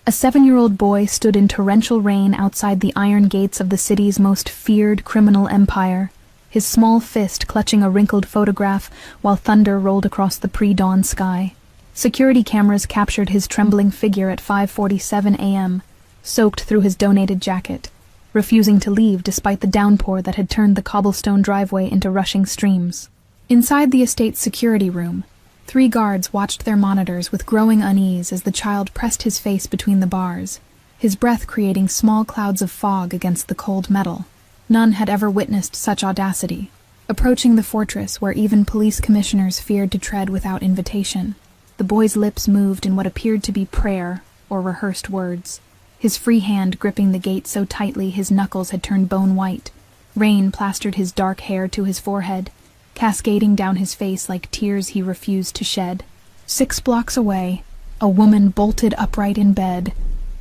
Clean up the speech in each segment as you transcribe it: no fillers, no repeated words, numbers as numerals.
A 7-year-old boy stood in torrential rain outside the iron gates of the city's most feared criminal empire, his small fist clutching a wrinkled photograph while thunder rolled across the pre-dawn sky. Security cameras captured his trembling figure at 5:47 a.m., soaked through his donated jacket, refusing to leave despite the downpour that had turned the cobblestone driveway into rushing streams. Inside the estate's security room, 3 guards watched their monitors with growing unease as the child pressed his face between the bars, his breath creating small clouds of fog against the cold metal. None had ever witnessed such audacity, approaching the fortress where even police commissioners feared to tread without invitation. The boy's lips moved in what appeared to be prayer or rehearsed words, his free hand gripping the gate so tightly his knuckles had turned bone white. Rain plastered his dark hair to his forehead, cascading down his face like tears he refused to shed. 6 blocks away, a woman bolted upright in bed,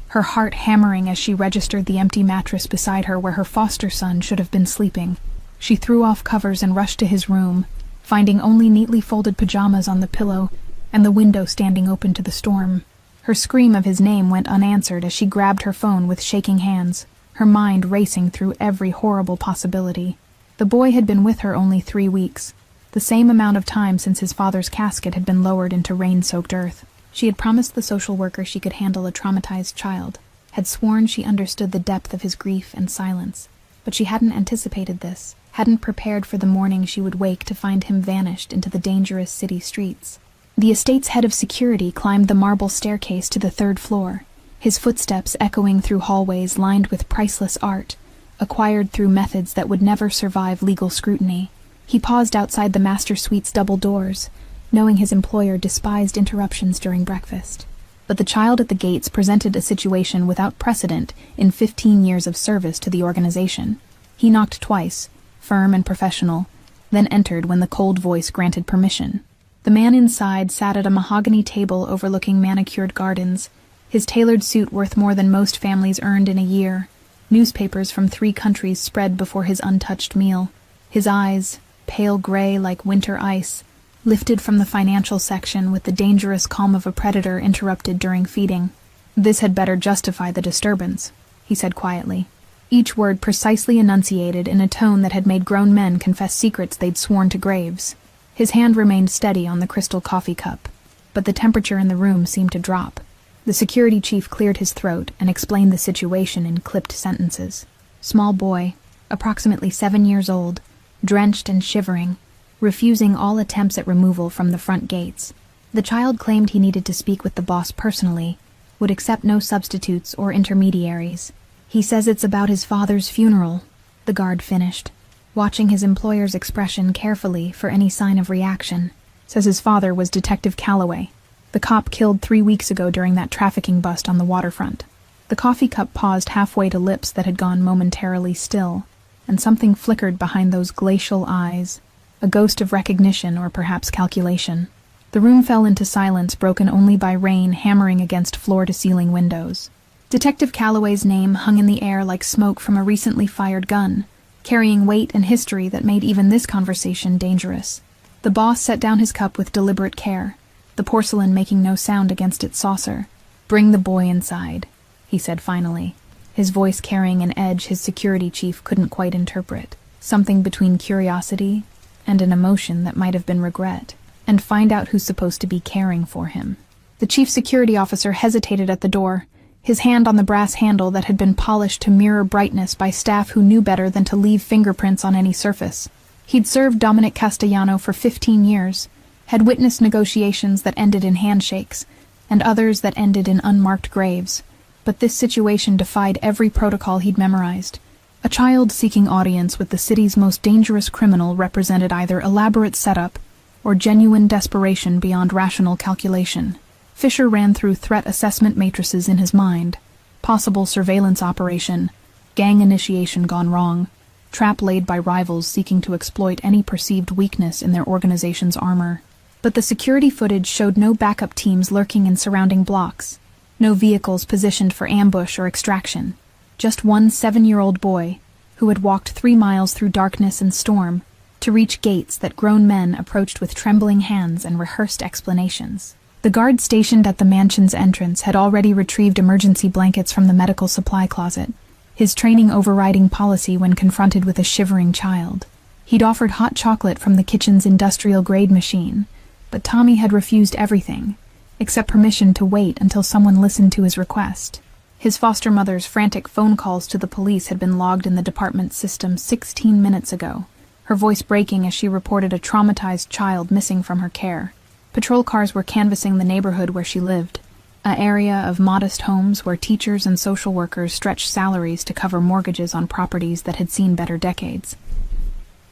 her heart hammering as she registered the empty mattress beside her where her foster son should have been sleeping. She threw off covers and rushed to his room, finding only neatly folded pajamas on the pillow and the window standing open to the storm. Her scream of his name went unanswered as she grabbed her phone with shaking hands, her mind racing through every horrible possibility. The boy had been with her only 3 weeks, the same amount of time since his father's casket had been lowered into rain-soaked earth. She had promised the social worker she could handle a traumatized child, had sworn she understood the depth of his grief and silence, but she hadn't anticipated this, hadn't prepared for the morning she would wake to find him vanished into the dangerous city streets. The estate's head of security climbed the marble staircase to the 3rd floor, his footsteps echoing through hallways lined with priceless art, acquired through methods that would never survive legal scrutiny. He paused outside the master suite's double doors, knowing his employer despised interruptions during breakfast. But the child at the gates presented a situation without precedent in 15 years of service to the organization. He knocked twice, firm and professional, then entered when the cold voice granted permission. The man inside sat at a mahogany table overlooking manicured gardens, his tailored suit worth more than most families earned in a year. Newspapers from 3 countries spread before his untouched meal. His eyes, pale gray like winter ice, lifted from the financial section with the dangerous calm of a predator interrupted during feeding. "This had better justify the disturbance," he said quietly, each word precisely enunciated in a tone that had made grown men confess secrets they'd sworn to graves. His hand remained steady on the crystal coffee cup, but the temperature in the room seemed to drop. The security chief cleared his throat and explained the situation in clipped sentences. Small boy, approximately 7 years old, drenched and shivering, refusing all attempts at removal from the front gates. The child claimed he needed to speak with the boss personally, would accept no substitutes or intermediaries. "He says it's about his father's funeral," the guard finished, watching his employer's expression carefully for any sign of reaction. "Says his father was Detective Calloway, the cop killed 3 weeks ago during that trafficking bust on the waterfront." The coffee cup paused halfway to lips that had gone momentarily still, and something flickered behind those glacial eyes, a ghost of recognition or perhaps calculation. The room fell into silence broken only by rain hammering against floor-to-ceiling windows. Detective Calloway's name hung in the air like smoke from a recently fired gun, carrying weight and history that made even this conversation dangerous. The boss set down his cup with deliberate care, the porcelain making no sound against its saucer. "Bring the boy inside," he said finally, his voice carrying an edge his security chief couldn't quite interpret, something between curiosity and an emotion that might have been regret, "and find out who's supposed to be caring for him." The chief security officer hesitated at the door, his hand on the brass handle that had been polished to mirror brightness by staff who knew better than to leave fingerprints on any surface. He'd served Dominic Castellano for 15 years, had witnessed negotiations that ended in handshakes, and others that ended in unmarked graves. But this situation defied every protocol he'd memorized. A child seeking audience with the city's most dangerous criminal represented either elaborate setup or genuine desperation beyond rational calculation. Fisher ran through threat assessment matrices in his mind. Possible surveillance operation, gang initiation gone wrong, trap laid by rivals seeking to exploit any perceived weakness in their organization's armor. But the security footage showed no backup teams lurking in surrounding blocks, no vehicles positioned for ambush or extraction. Just one 7-year-old boy, who had walked 3 miles through darkness and storm, to reach gates that grown men approached with trembling hands and rehearsed explanations. The guard stationed at the mansion's entrance had already retrieved emergency blankets from the medical supply closet, his training overriding policy when confronted with a shivering child. He'd offered hot chocolate from the kitchen's industrial-grade machine, but Tommy had refused everything, except permission to wait until someone listened to his request. His foster mother's frantic phone calls to the police had been logged in the department's system 16 minutes ago, her voice breaking as she reported a traumatized child missing from her care. Patrol cars were canvassing the neighborhood where she lived, an area of modest homes where teachers and social workers stretched salaries to cover mortgages on properties that had seen better decades.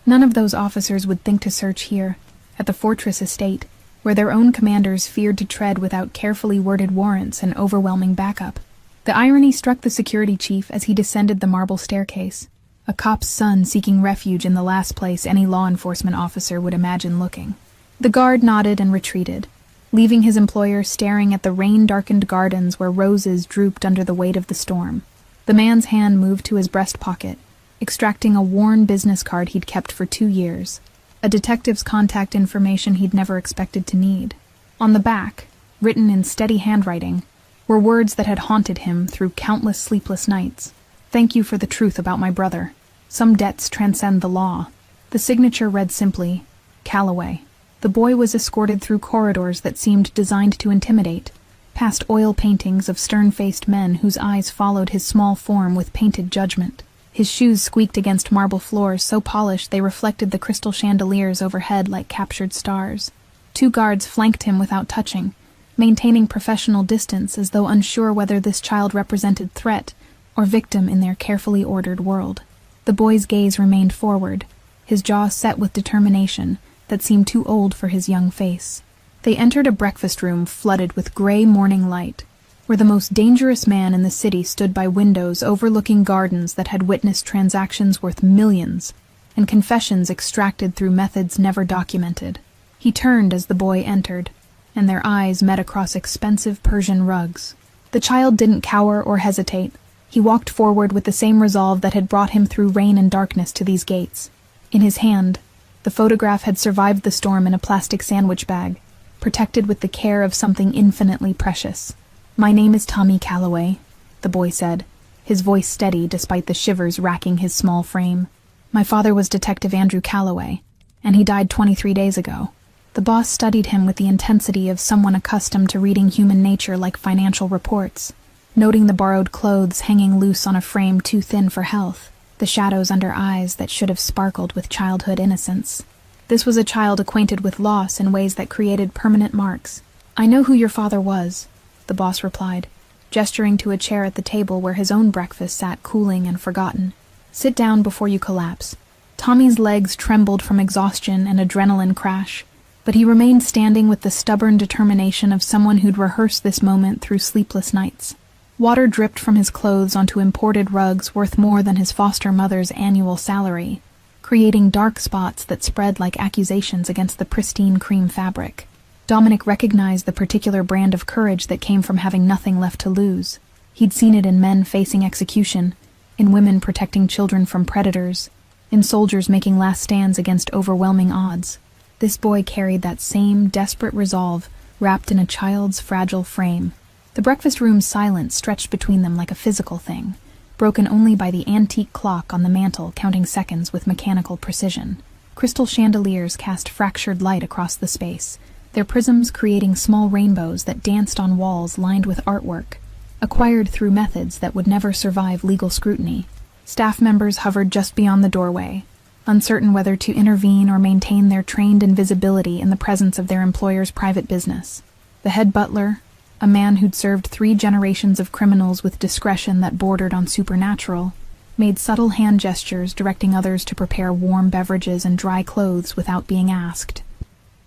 None of those officers would think to search here, at the Fortress estate, where their own commanders feared to tread without carefully worded warrants and overwhelming backup. The irony struck the security chief as he descended the marble staircase, a cop's son seeking refuge in the last place any law enforcement officer would imagine looking. The guard nodded and retreated, leaving his employer staring at the rain-darkened gardens where roses drooped under the weight of the storm. The man's hand moved to his breast pocket, extracting a worn business card he'd kept for 2 years, a detective's contact information he'd never expected to need. On the back, written in steady handwriting, were words that had haunted him through countless sleepless nights. "Thank you for the truth about my brother. Some debts transcend the law." The signature read simply, Calloway. The boy was escorted through corridors that seemed designed to intimidate, past oil paintings of stern-faced men whose eyes followed his small form with painted judgment. His shoes squeaked against marble floors so polished they reflected the crystal chandeliers overhead like captured stars. 2 guards flanked him without touching, maintaining professional distance as though unsure whether this child represented threat or victim in their carefully ordered world. The boy's gaze remained forward, his jaw set with determination that seemed too old for his young face. They entered a breakfast room flooded with gray morning light, where the most dangerous man in the city stood by windows overlooking gardens that had witnessed transactions worth millions and confessions extracted through methods never documented. He turned as the boy entered, and their eyes met across expensive Persian rugs. The child didn't cower or hesitate. He walked forward with the same resolve that had brought him through rain and darkness to these gates. In his hand, the photograph had survived the storm in a plastic sandwich bag, protected with the care of something infinitely precious. "My name is Tommy Calloway," the boy said, his voice steady despite the shivers racking his small frame. "My father was Detective Andrew Calloway, and he died 23 days ago." The boss studied him with the intensity of someone accustomed to reading human nature like financial reports, noting the borrowed clothes hanging loose on a frame too thin for health, the shadows under eyes that should have sparkled with childhood innocence. This was a child acquainted with loss in ways that created permanent marks. "I know who your father was," the boss replied, gesturing to a chair at the table where his own breakfast sat cooling and forgotten. "Sit down before you collapse." Tommy's legs trembled from exhaustion and adrenaline crash, but he remained standing with the stubborn determination of someone who'd rehearsed this moment through sleepless nights. Water dripped from his clothes onto imported rugs worth more than his foster mother's annual salary, creating dark spots that spread like accusations against the pristine cream fabric. Dominic recognized the particular brand of courage that came from having nothing left to lose. He'd seen it in men facing execution, in women protecting children from predators, in soldiers making last stands against overwhelming odds. This boy carried that same desperate resolve wrapped in a child's fragile frame. The breakfast room's silence stretched between them like a physical thing, broken only by the antique clock on the mantel counting seconds with mechanical precision. Crystal chandeliers cast fractured light across the space, their prisms creating small rainbows that danced on walls lined with artwork, acquired through methods that would never survive legal scrutiny. Staff members hovered just beyond the doorway, uncertain whether to intervene or maintain their trained invisibility in the presence of their employer's private business. The head butler, a man who'd served 3 generations of criminals with discretion that bordered on supernatural, made subtle hand gestures directing others to prepare warm beverages and dry clothes without being asked.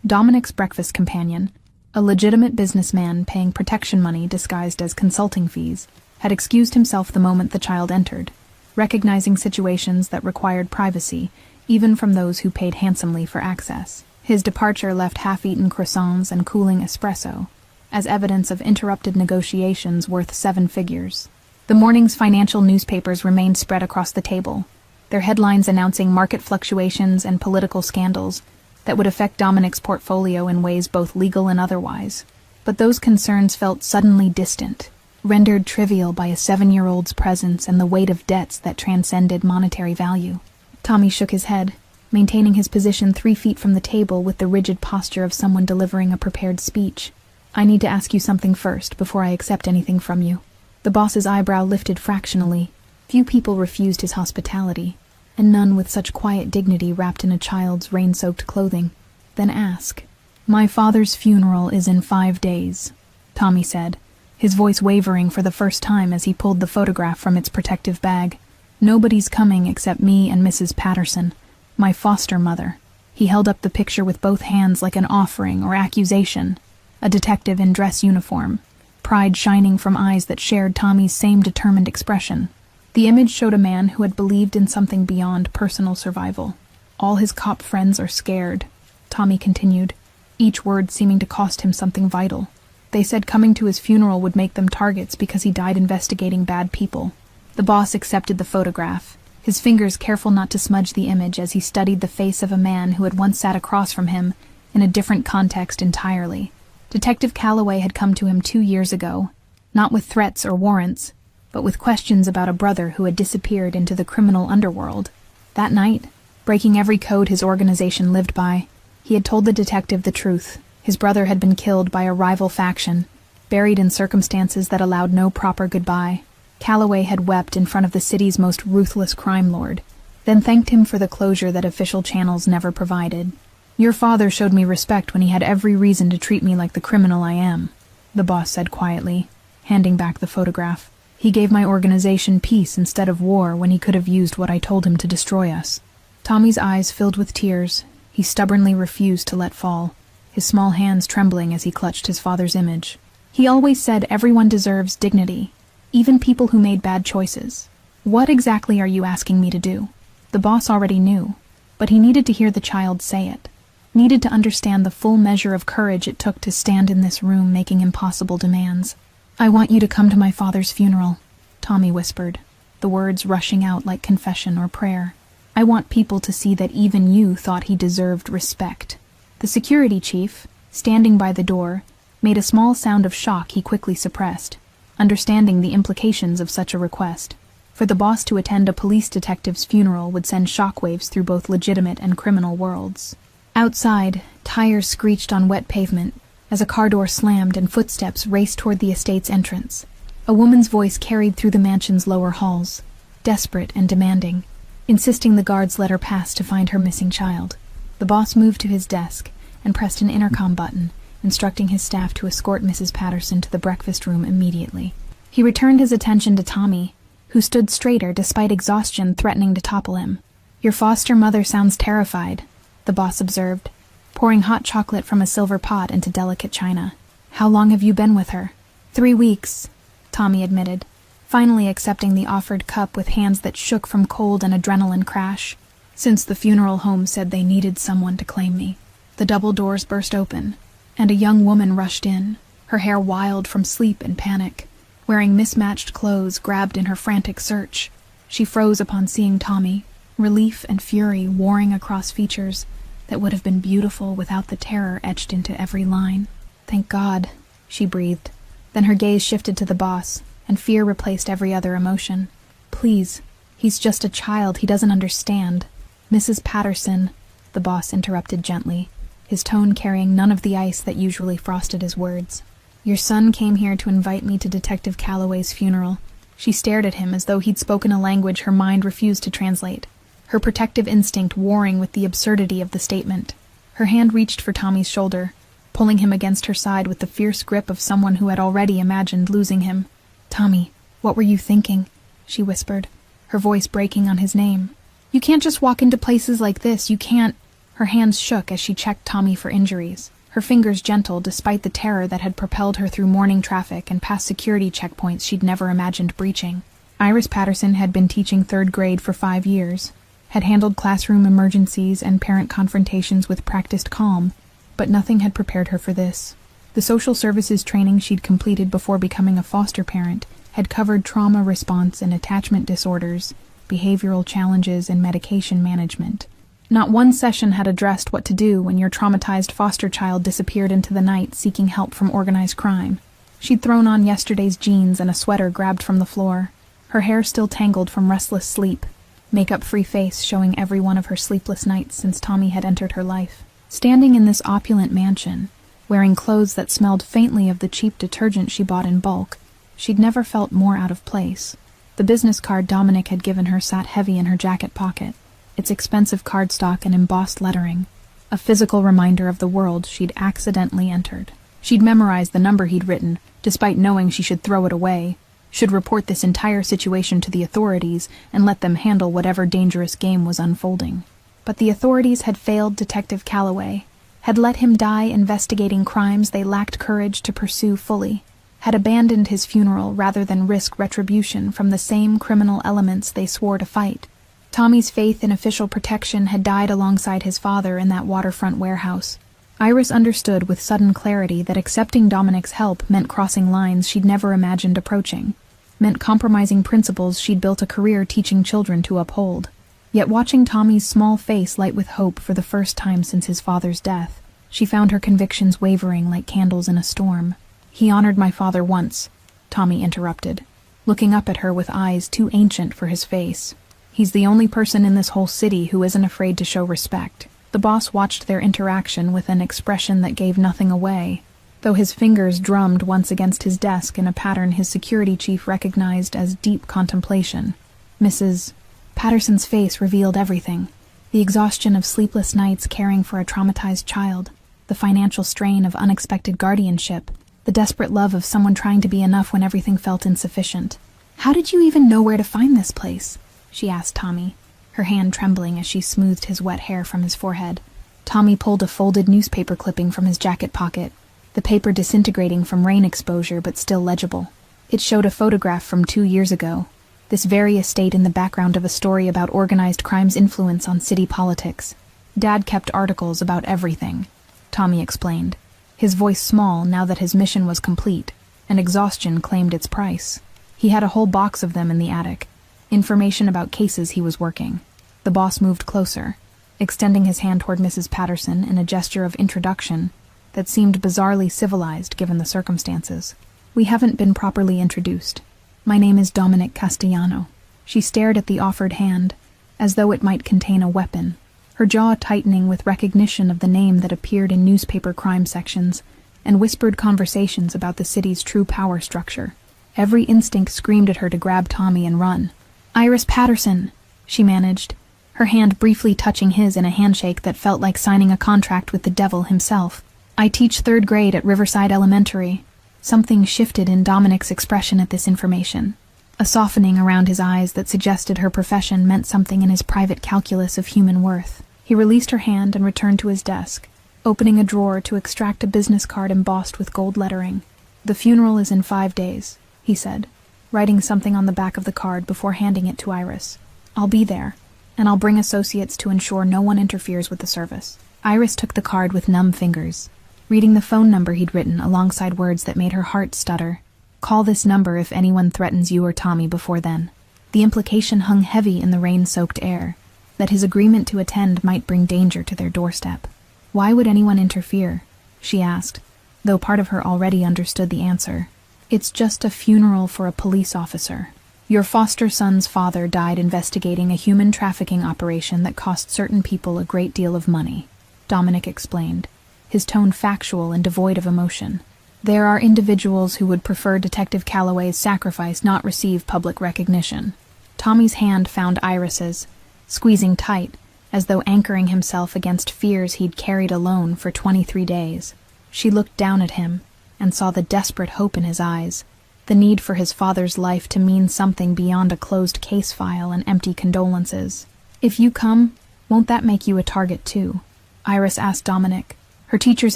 Dominic's breakfast companion, a legitimate businessman paying protection money disguised as consulting fees, had excused himself the moment the child entered, recognizing situations that required privacy, even from those who paid handsomely for access. His departure left half-eaten croissants and cooling espresso, as evidence of interrupted negotiations worth 7 figures. The morning's financial newspapers remained spread across the table, their headlines announcing market fluctuations and political scandals that would affect Dominic's portfolio in ways both legal and otherwise. But those concerns felt suddenly distant, rendered trivial by a 7-year-old's presence and the weight of debts that transcended monetary value. Tommy shook his head, maintaining his position 3 feet from the table with the rigid posture of someone delivering a prepared speech. "I need to ask you something first, before I accept anything from you." The boss's eyebrow lifted fractionally. Few people refused his hospitality, and none with such quiet dignity wrapped in a child's rain-soaked clothing. "Then ask." "My father's funeral is in 5 days," Tommy said, his voice wavering for the first time as he pulled the photograph from its protective bag. "Nobody's coming except me and Mrs. Patterson, my foster mother." He held up the picture with both hands like an offering or accusation. A detective in dress uniform, pride shining from eyes that shared Tommy's same determined expression. The image showed a man who had believed in something beyond personal survival. "All his cop friends are scared," Tommy continued, each word seeming to cost him something vital. "They said coming to his funeral would make them targets because he died investigating bad people." The boss accepted the photograph, his fingers careful not to smudge the image as he studied the face of a man who had once sat across from him in a different context entirely. Detective Calloway had come to him 2 years ago, not with threats or warrants, but with questions about a brother who had disappeared into the criminal underworld. That night, breaking every code his organization lived by, he had told the detective the truth. His brother had been killed by a rival faction, buried in circumstances that allowed no proper goodbye. Calloway had wept in front of the city's most ruthless crime lord, then thanked him for the closure that official channels never provided. "Your father showed me respect when he had every reason to treat me like the criminal I am," the boss said quietly, handing back the photograph. "He gave my organization peace instead of war when he could have used what I told him to destroy us." Tommy's eyes filled with tears. He stubbornly refused to let fall, his small hands trembling as he clutched his father's image. "He always said everyone deserves dignity, even people who made bad choices. What exactly are you asking me to do?" The boss already knew, but he needed to hear the child say it, needed to understand the full measure of courage it took to stand in this room making impossible demands. "I want you to come to my father's funeral," Tommy whispered, the words rushing out like confession or prayer. "I want people to see that even you thought he deserved respect." The security chief, standing by the door, made a small sound of shock he quickly suppressed, understanding the implications of such a request. For the boss to attend a police detective's funeral would send shockwaves through both legitimate and criminal worlds. Outside, tires screeched on wet pavement as a car door slammed and footsteps raced toward the estate's entrance. A woman's voice carried through the mansion's lower halls, desperate and demanding, insisting the guards let her pass to find her missing child. The boss moved to his desk and pressed an intercom button, instructing his staff to escort Mrs. Patterson to the breakfast room immediately. He returned his attention to Tommy, who stood straighter despite exhaustion threatening to topple him. "Your foster mother sounds terrified," the boss observed, pouring hot chocolate from a silver pot into delicate china. "How long have you been with her?" 3 weeks, Tommy admitted, finally accepting the offered cup with hands that shook from cold and adrenaline crash. "Since the funeral home said they needed someone to claim me." The double doors burst open, and a young woman rushed in, her hair wild from sleep and panic, wearing mismatched clothes grabbed in her frantic search. She froze upon seeing Tommy, relief and fury warring across features that would have been beautiful without the terror etched into every line. "Thank God," she breathed. Then her gaze shifted to the boss, and fear replaced every other emotion. "Please, he's just a child, he doesn't understand." "Mrs. Patterson," the boss interrupted gently, his tone carrying none of the ice that usually frosted his words. "Your son came here to invite me to Detective Calloway's funeral." She stared at him as though he'd spoken a language her mind refused to translate, her protective instinct warring with the absurdity of the statement. Her hand reached for Tommy's shoulder, pulling him against her side with the fierce grip of someone who had already imagined losing him. "Tommy, what were you thinking?" she whispered, her voice breaking on his name. "You can't just walk into places like this, you can't—" Her hands shook as she checked Tommy for injuries, her fingers gentle despite the terror that had propelled her through morning traffic and past security checkpoints she'd never imagined breaching. Iris Patterson had been teaching 3rd grade for 5 years, had handled classroom emergencies and parent confrontations with practiced calm, but nothing had prepared her for this. The social services training she'd completed before becoming a foster parent had covered trauma response and attachment disorders, behavioral challenges, and medication management. Not one session had addressed what to do when your traumatized foster child disappeared into the night seeking help from organized crime. She'd thrown on yesterday's jeans and a sweater grabbed from the floor, her hair still tangled from restless sleep, makeup-free face showing every one of her sleepless nights since Tommy had entered her life. Standing in this opulent mansion, wearing clothes that smelled faintly of the cheap detergent she bought in bulk, she'd never felt more out of place. The business card Dominic had given her sat heavy in her jacket pocket, its expensive cardstock and embossed lettering, a physical reminder of the world she'd accidentally entered. She'd memorized the number he'd written, despite knowing she should throw it away, should report this entire situation to the authorities and let them handle whatever dangerous game was unfolding. But the authorities had failed Detective Calloway, had let him die investigating crimes they lacked courage to pursue fully, had abandoned his funeral rather than risk retribution from the same criminal elements they swore to fight. Tommy's faith in official protection had died alongside his father in that waterfront warehouse. Iris understood with sudden clarity that accepting Dominic's help meant crossing lines she'd never imagined approaching, meant compromising principles she'd built a career teaching children to uphold. Yet watching Tommy's small face light with hope for the first time since his father's death, she found her convictions wavering like candles in a storm. "He honored my father once," Tommy interrupted, looking up at her with eyes too ancient for his face. "He's the only person in this whole city who isn't afraid to show respect." The boss watched their interaction with an expression that gave nothing away, though his fingers drummed once against his desk in a pattern his security chief recognized as deep contemplation. Mrs. Patterson's face revealed everything. The exhaustion of sleepless nights caring for a traumatized child, the financial strain of unexpected guardianship, the desperate love of someone trying to be enough when everything felt insufficient. "How did you even know where to find this place?" she asked Tommy, her hand trembling as she smoothed his wet hair from his forehead. Tommy pulled a folded newspaper clipping from his jacket pocket, the paper disintegrating from rain exposure but still legible. It showed a photograph from 2 years ago, this very estate in the background of a story about organized crime's influence on city politics. Dad kept articles about everything, Tommy explained, his voice small now that his mission was complete, and exhaustion claimed its price. He had a whole box of them in the attic, information about cases he was working. The boss moved closer, extending his hand toward Mrs. Patterson in a gesture of introduction that seemed bizarrely civilized given the circumstances. "We haven't been properly introduced. My name is Dominic Castellano." She stared at the offered hand, as though it might contain a weapon, her jaw tightening with recognition of the name that appeared in newspaper crime sections and whispered conversations about the city's true power structure. Every instinct screamed at her to grab Tommy and run. "Iris Patterson," she managed, her hand briefly touching his in a handshake that felt like signing a contract with the devil himself. "I teach 3rd grade at Riverside Elementary." Something shifted in Dominic's expression at this information, a softening around his eyes that suggested her profession meant something in his private calculus of human worth. He released her hand and returned to his desk, opening a drawer to extract a business card embossed with gold lettering. "The funeral is in 5 days, he said, writing something on the back of the card before handing it to Iris. "I'll be there, and I'll bring associates to ensure no one interferes with the service." Iris took the card with numb fingers, reading the phone number he'd written alongside words that made her heart stutter. "Call this number if anyone threatens you or Tommy before then." The implication hung heavy in the rain-soaked air, that his agreement to attend might bring danger to their doorstep. Why would anyone interfere? She asked, though part of her already understood the answer. "It's just a funeral for a police officer. Your foster son's father died investigating a human trafficking operation that cost certain people a great deal of money," Dominic explained, his tone factual and devoid of emotion. "There are individuals who would prefer Detective Calloway's sacrifice not receive public recognition." Tommy's hand found Iris's, squeezing tight, as though anchoring himself against fears he'd carried alone for 23 days. She looked down at him and saw the desperate hope in his eyes, the need for his father's life to mean something beyond a closed case file and empty condolences. "If you come, won't that make you a target too?" Iris asked Dominic, her teacher's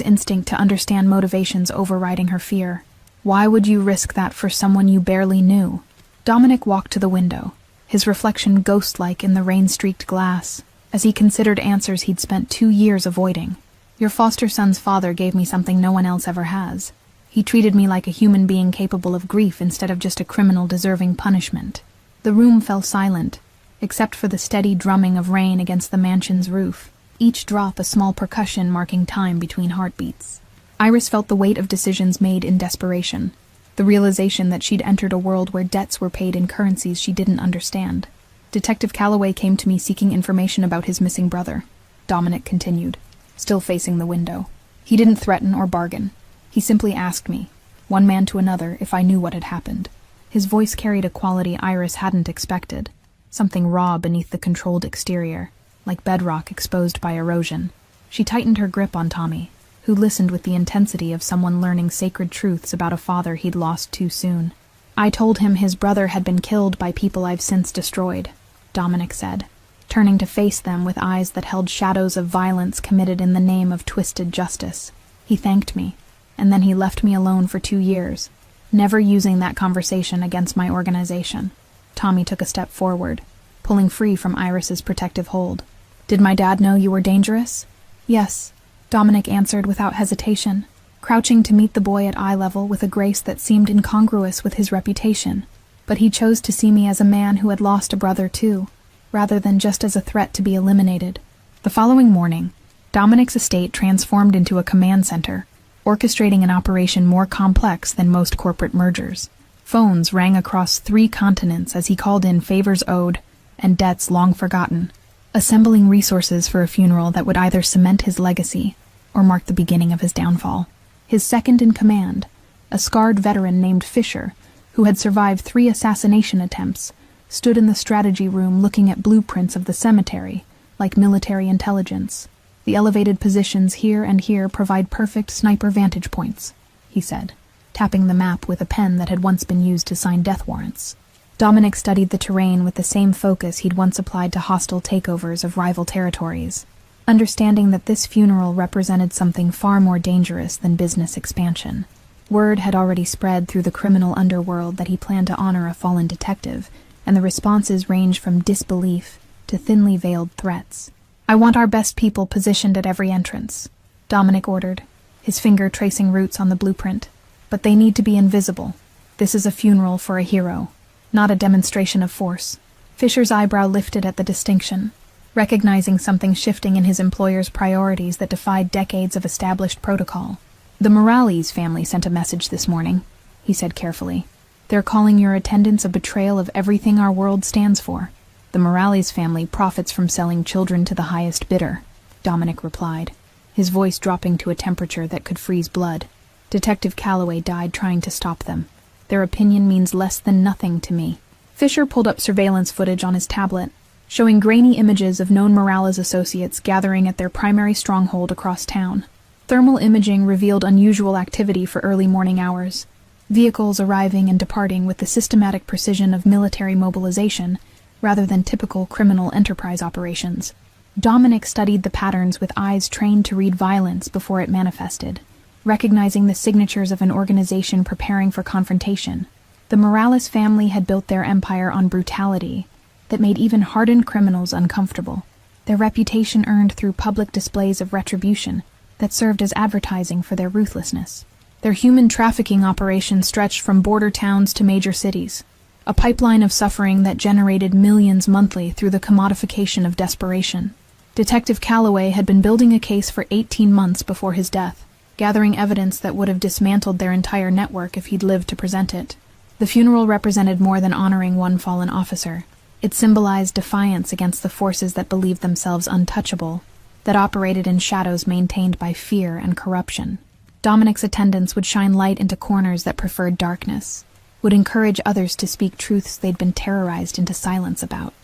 instinct to understand motivations overriding her fear. "Why would you risk that for someone you barely knew?" Dominic walked to the window, his reflection ghost-like in the rain-streaked glass, as he considered answers he'd spent 2 years avoiding. "Your foster son's father gave me something no one else ever has. He treated me like a human being capable of grief instead of just a criminal deserving punishment." The room fell silent, except for the steady drumming of rain against the mansion's roof, each drop a small percussion marking time between heartbeats. Iris felt the weight of decisions made in desperation, the realization that she'd entered a world where debts were paid in currencies she didn't understand. Detective Calloway came to me seeking information about his missing brother, Dominic continued, still facing the window. He didn't threaten or bargain. He simply asked me, one man to another, if I knew what had happened. His voice carried a quality Iris hadn't expected, something raw beneath the controlled exterior, like bedrock exposed by erosion. She tightened her grip on Tommy, who listened with the intensity of someone learning sacred truths about a father he'd lost too soon. I told him his brother had been killed by people I've since destroyed, Dominic said, turning to face them with eyes that held shadows of violence committed in the name of twisted justice. He thanked me, and then he left me alone for 2 years, never using that conversation against my organization. Tommy took a step forward, pulling free from Iris's protective hold. Did my dad know you were dangerous? Yes, Dominic answered without hesitation, crouching to meet the boy at eye level with a grace that seemed incongruous with his reputation. But he chose to see me as a man who had lost a brother too, rather than just as a threat to be eliminated. The following morning, Dominic's estate transformed into a command center, orchestrating an operation more complex than most corporate mergers. Phones rang across 3 continents as he called in favors owed and debts long forgotten, assembling resources for a funeral that would either cement his legacy or mark the beginning of his downfall. His second in command, a scarred veteran named Fisher, who had survived 3 assassination attempts, stood in the strategy room looking at blueprints of the cemetery, like military intelligence. The elevated positions here and here provide perfect sniper vantage points, he said, tapping the map with a pen that had once been used to sign death warrants. Dominic studied the terrain with the same focus he'd once applied to hostile takeovers of rival territories, understanding that this funeral represented something far more dangerous than business expansion. Word had already spread through the criminal underworld that he planned to honor a fallen detective, and the responses ranged from disbelief to thinly veiled threats. I want our best people positioned at every entrance, Dominic ordered, his finger tracing routes on the blueprint. But they need to be invisible. This is a funeral for a hero, not a demonstration of force. Fisher's eyebrow lifted at the distinction, recognizing something shifting in his employer's priorities that defied decades of established protocol. The Morales family sent a message this morning, he said carefully. They're calling your attendance a betrayal of everything our world stands for. The Morales family profits from selling children to the highest bidder, Dominic replied, his voice dropping to a temperature that could freeze blood. Detective Calloway died trying to stop them. Their opinion means less than nothing to me. Fisher pulled up surveillance footage on his tablet, showing grainy images of known Morales associates gathering at their primary stronghold across town. Thermal imaging revealed unusual activity for early morning hours, vehicles arriving and departing with the systematic precision of military mobilization rather than typical criminal enterprise operations. Dominic studied the patterns with eyes trained to read violence before it manifested, recognizing the signatures of an organization preparing for confrontation. The Morales family had built their empire on brutality that made even hardened criminals uncomfortable, their reputation earned through public displays of retribution that served as advertising for their ruthlessness. Their human trafficking operation stretched from border towns to major cities, a pipeline of suffering that generated millions monthly through the commodification of desperation. Detective Calloway had been building a case for 18 months before his death, gathering evidence that would have dismantled their entire network if he'd lived to present it. The funeral represented more than honoring one fallen officer. It symbolized defiance against the forces that believed themselves untouchable, that operated in shadows maintained by fear and corruption. Dominic's attendance would shine light into corners that preferred darkness, would encourage others to speak truths they'd been terrorized into silence about.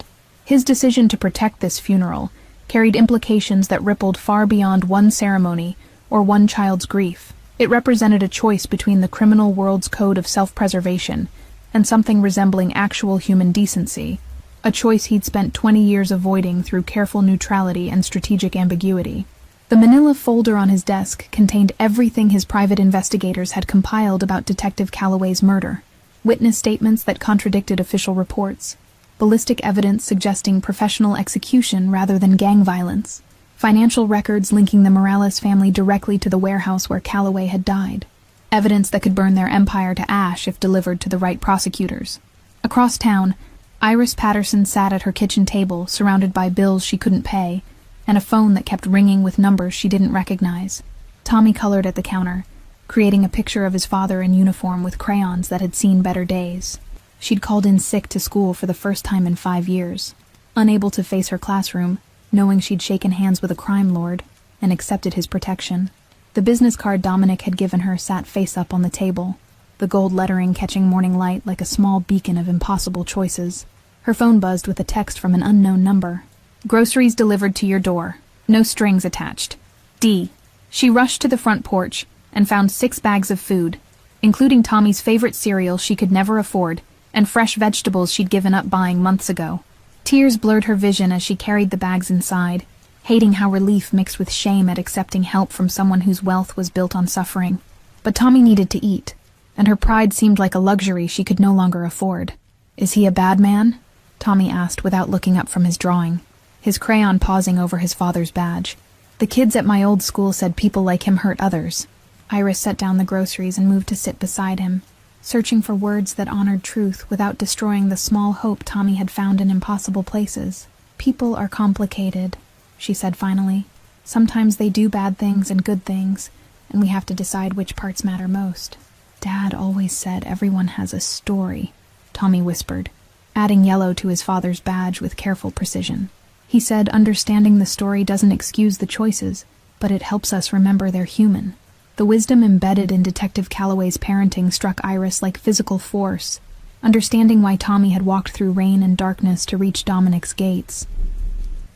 His decision to protect this funeral carried implications that rippled far beyond one ceremony or one child's grief. It represented a choice between the criminal world's code of self-preservation and something resembling actual human decency, a choice he'd spent 20 years avoiding through careful neutrality and strategic ambiguity. The manila folder on his desk contained everything his private investigators had compiled about Detective Calloway's murder. Witness statements that contradicted official reports, ballistic evidence suggesting professional execution rather than gang violence, financial records linking the Morales family directly to the warehouse where Calloway had died, evidence that could burn their empire to ash if delivered to the right prosecutors. Across town, Iris Patterson sat at her kitchen table, surrounded by bills she couldn't pay, and a phone that kept ringing with numbers she didn't recognize. Tommy colored at the counter, creating a picture of his father in uniform with crayons that had seen better days. She'd called in sick to school for the first time in 5 years, unable to face her classroom, knowing she'd shaken hands with a crime lord and accepted his protection. The business card Dominic had given her sat face up on the table, the gold lettering catching morning light like a small beacon of impossible choices. Her phone buzzed with a text from an unknown number. "Groceries delivered to your door. No strings attached. D." She rushed to the front porch and found 6 bags of food, including Tommy's favorite cereal she could never afford and fresh vegetables she'd given up buying months ago. Tears blurred her vision as she carried the bags inside, hating how relief mixed with shame at accepting help from someone whose wealth was built on suffering. But Tommy needed to eat, and her pride seemed like a luxury she could no longer afford. "Is he a bad man?" Tommy asked without looking up from his drawing, his crayon pausing over his father's badge. "The kids at my old school said people like him hurt others." Iris set down the groceries and moved to sit beside him, searching for words that honored truth without destroying the small hope Tommy had found in impossible places. "People are complicated," she said finally. "Sometimes they do bad things and good things, and we have to decide which parts matter most." "Dad always said everyone has a story," Tommy whispered, adding yellow to his father's badge with careful precision. He said understanding the story doesn't excuse the choices, but it helps us remember they're human. The wisdom embedded in Detective Calloway's parenting struck Iris like physical force, understanding why Tommy had walked through rain and darkness to reach Dominic's gates.